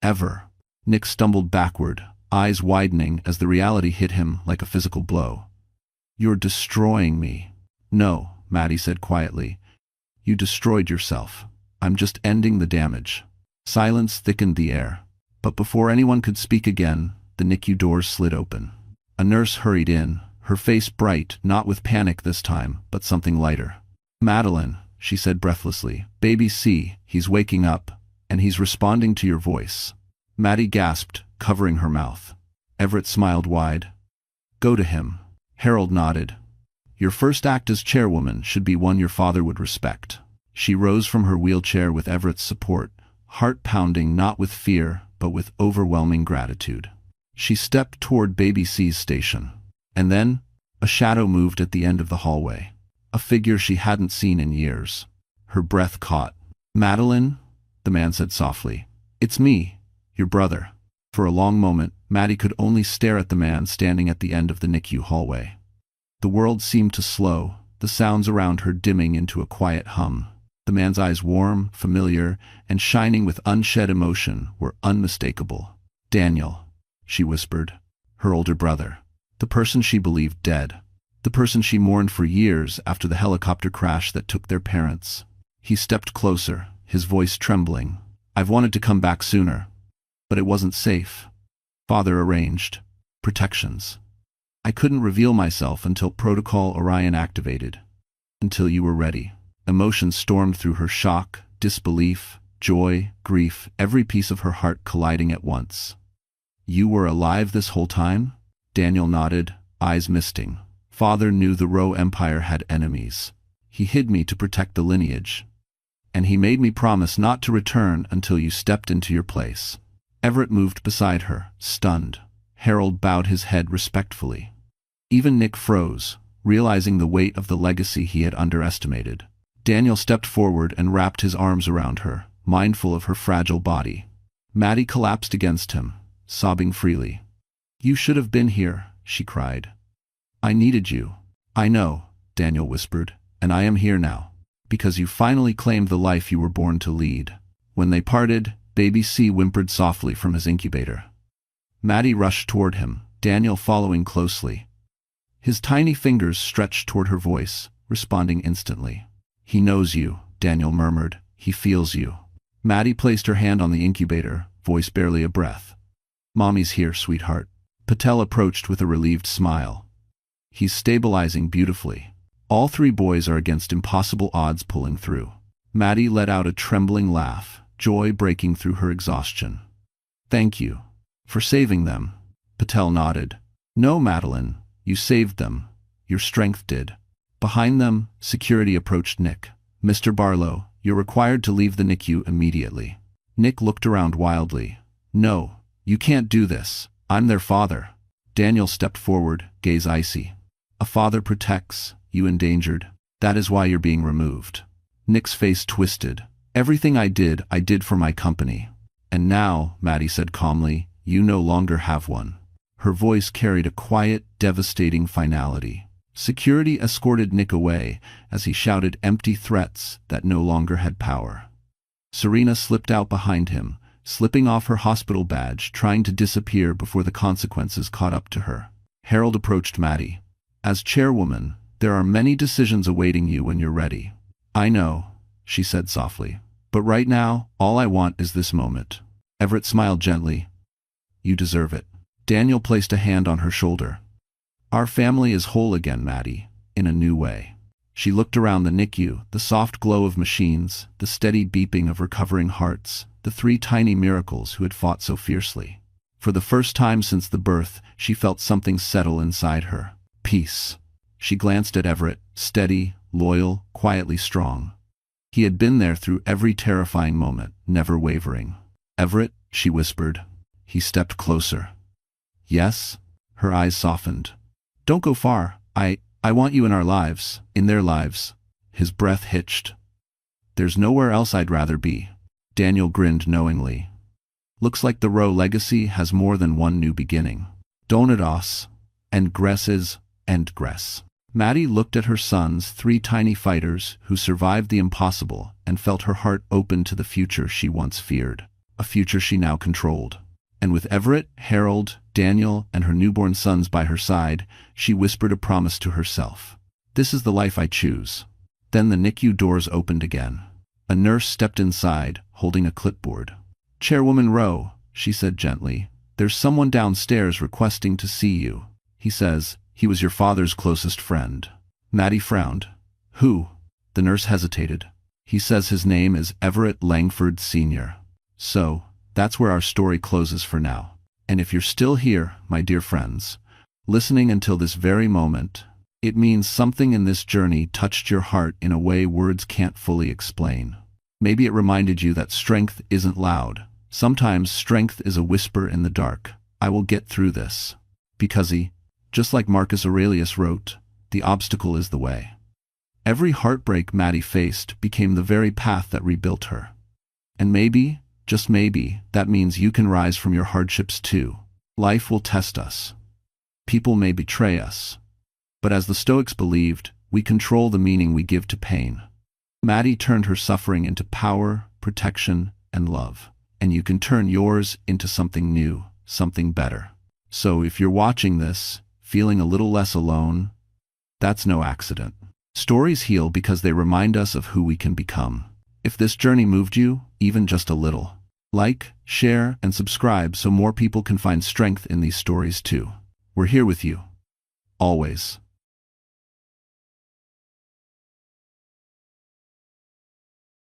Ever." Nick stumbled backward, eyes widening as the reality hit him like a physical blow. "You're destroying me." "No," Maddie said quietly. "You destroyed yourself. I'm just ending the damage." Silence thickened the air. But before anyone could speak again, the NICU doors slid open. A nurse hurried in, her face bright, not with panic this time, but something lighter. "Madeline," she said breathlessly, "Baby C, he's waking up, And he's responding to your voice. Maddie gasped, covering her mouth. Everett smiled wide. Go to him. Harold nodded. Your first act as chairwoman should be one your father would respect. She rose from her wheelchair with Everett's support, heart pounding not with fear, but with overwhelming gratitude. She stepped toward Baby C's station. And then, a shadow moved at the end of the hallway. A figure she hadn't seen in years. Her breath caught. Madeline? The man said softly. It's me, your brother. For a long moment, Maddie could only stare at the man standing at the end of the NICU hallway. The world seemed to slow, the sounds around her dimming into a quiet hum. The man's eyes, warm, familiar, and shining with unshed emotion, were unmistakable. Daniel, she whispered. Her older brother. The person she believed dead. The person she mourned for years after the helicopter crash that took their parents. He stepped closer, his voice trembling. I've wanted to come back sooner, but it wasn't safe. Father arranged protections. I couldn't reveal myself until Protocol Orion activated. Until you were ready. Emotions stormed through her: shock, disbelief, joy, grief, every piece of her heart colliding at once. You were alive this whole time? Daniel nodded, eyes misting. Father knew the Roe Empire had enemies. He hid me to protect the lineage. And he made me promise not to return until you stepped into your place. Everett moved beside her, stunned. Harold bowed his head respectfully. Even Nick froze, realizing the weight of the legacy he had underestimated. Daniel stepped forward and wrapped his arms around her, mindful of her fragile body. Maddie collapsed against him, sobbing freely. You should have been here, she cried. I needed you. I know, Daniel whispered, and I am here now. Because you finally claimed the life you were born to lead. When they parted, Baby C whimpered softly from his incubator. Maddie rushed toward him, Daniel following closely. His tiny fingers stretched toward her voice, responding instantly. He knows you, Daniel murmured. He feels you. Maddie placed her hand on the incubator, voice barely a breath. Mommy's here, sweetheart. Patel approached with a relieved smile. He's stabilizing beautifully. All three boys are against impossible odds pulling through. Maddie let out a trembling laugh, joy breaking through her exhaustion. Thank you. For saving them. Patel nodded. No, Madeline. You saved them. Your strength did. Behind them, security approached Nick. Mr. Barlow, you're required to leave the NICU immediately. Nick looked around wildly. No, you can't do this. I'm their father. Daniel stepped forward, gaze icy. A father protects, you endangered. That is why you're being removed. Nick's face twisted. Everything I did for my company. And now, Maddie said calmly, you no longer have one. Her voice carried a quiet, devastating finality. Security escorted Nick away as he shouted empty threats that no longer had power. Serena slipped out behind him, slipping off her hospital badge, trying to disappear before the consequences caught up to her. Harold approached Maddie. As chairwoman, there are many decisions awaiting you when you're ready. I know, she said softly. But right now, all I want is this moment. Everett smiled gently. You deserve it. Daniel placed a hand on her shoulder. Our family is whole again, Maddie, in a new way. She looked around the NICU, the soft glow of machines, the steady beeping of recovering hearts, the three tiny miracles who had fought so fiercely. For the first time since the birth, she felt something settle inside her. Peace. She glanced at Everett, steady, loyal, quietly strong. He had been there through every terrifying moment, never wavering. Everett, she whispered. He stepped closer. Yes? Her eyes softened. Don't go far. I want you in our lives, in their lives. His breath hitched. There's nowhere else I'd rather be. Daniel grinned knowingly. Looks like the Roe legacy has more than one new beginning. Donados. And Gresses. And Gress. Maddie looked at her sons, three tiny fighters who survived the impossible, and felt her heart open to the future she once feared. A future she now controlled. And with Everett, Harold, Daniel, and her newborn sons by her side, she whispered a promise to herself. This is the life I choose. Then the NICU doors opened again. A nurse stepped inside, holding a clipboard. Chairwoman Roe, she said gently, there's someone downstairs requesting to see you. He says he was your father's closest friend. Maddie frowned. Who? The nurse hesitated. He says his name is Everett Langford Sr. So, that's where our story closes for now. And if you're still here, my dear friends, listening until this very moment, it means something in this journey touched your heart in a way words can't fully explain. Maybe it reminded you that strength isn't loud. Sometimes strength is a whisper in the dark. I will get through this. Because just like Marcus Aurelius wrote, the obstacle is the way. Every heartbreak Maddie faced became the very path that rebuilt her. And maybe, just maybe, that means you can rise from your hardships too. Life will test us. People may betray us. But as the Stoics believed, we control the meaning we give to pain. Maddie turned her suffering into power, protection, and love. And you can turn yours into something new, something better. So if you're watching this, feeling a little less alone, that's no accident. Stories heal because they remind us of who we can become. If this journey moved you, even just a little, like, share, and subscribe so more people can find strength in these stories too. We're here with you. Always.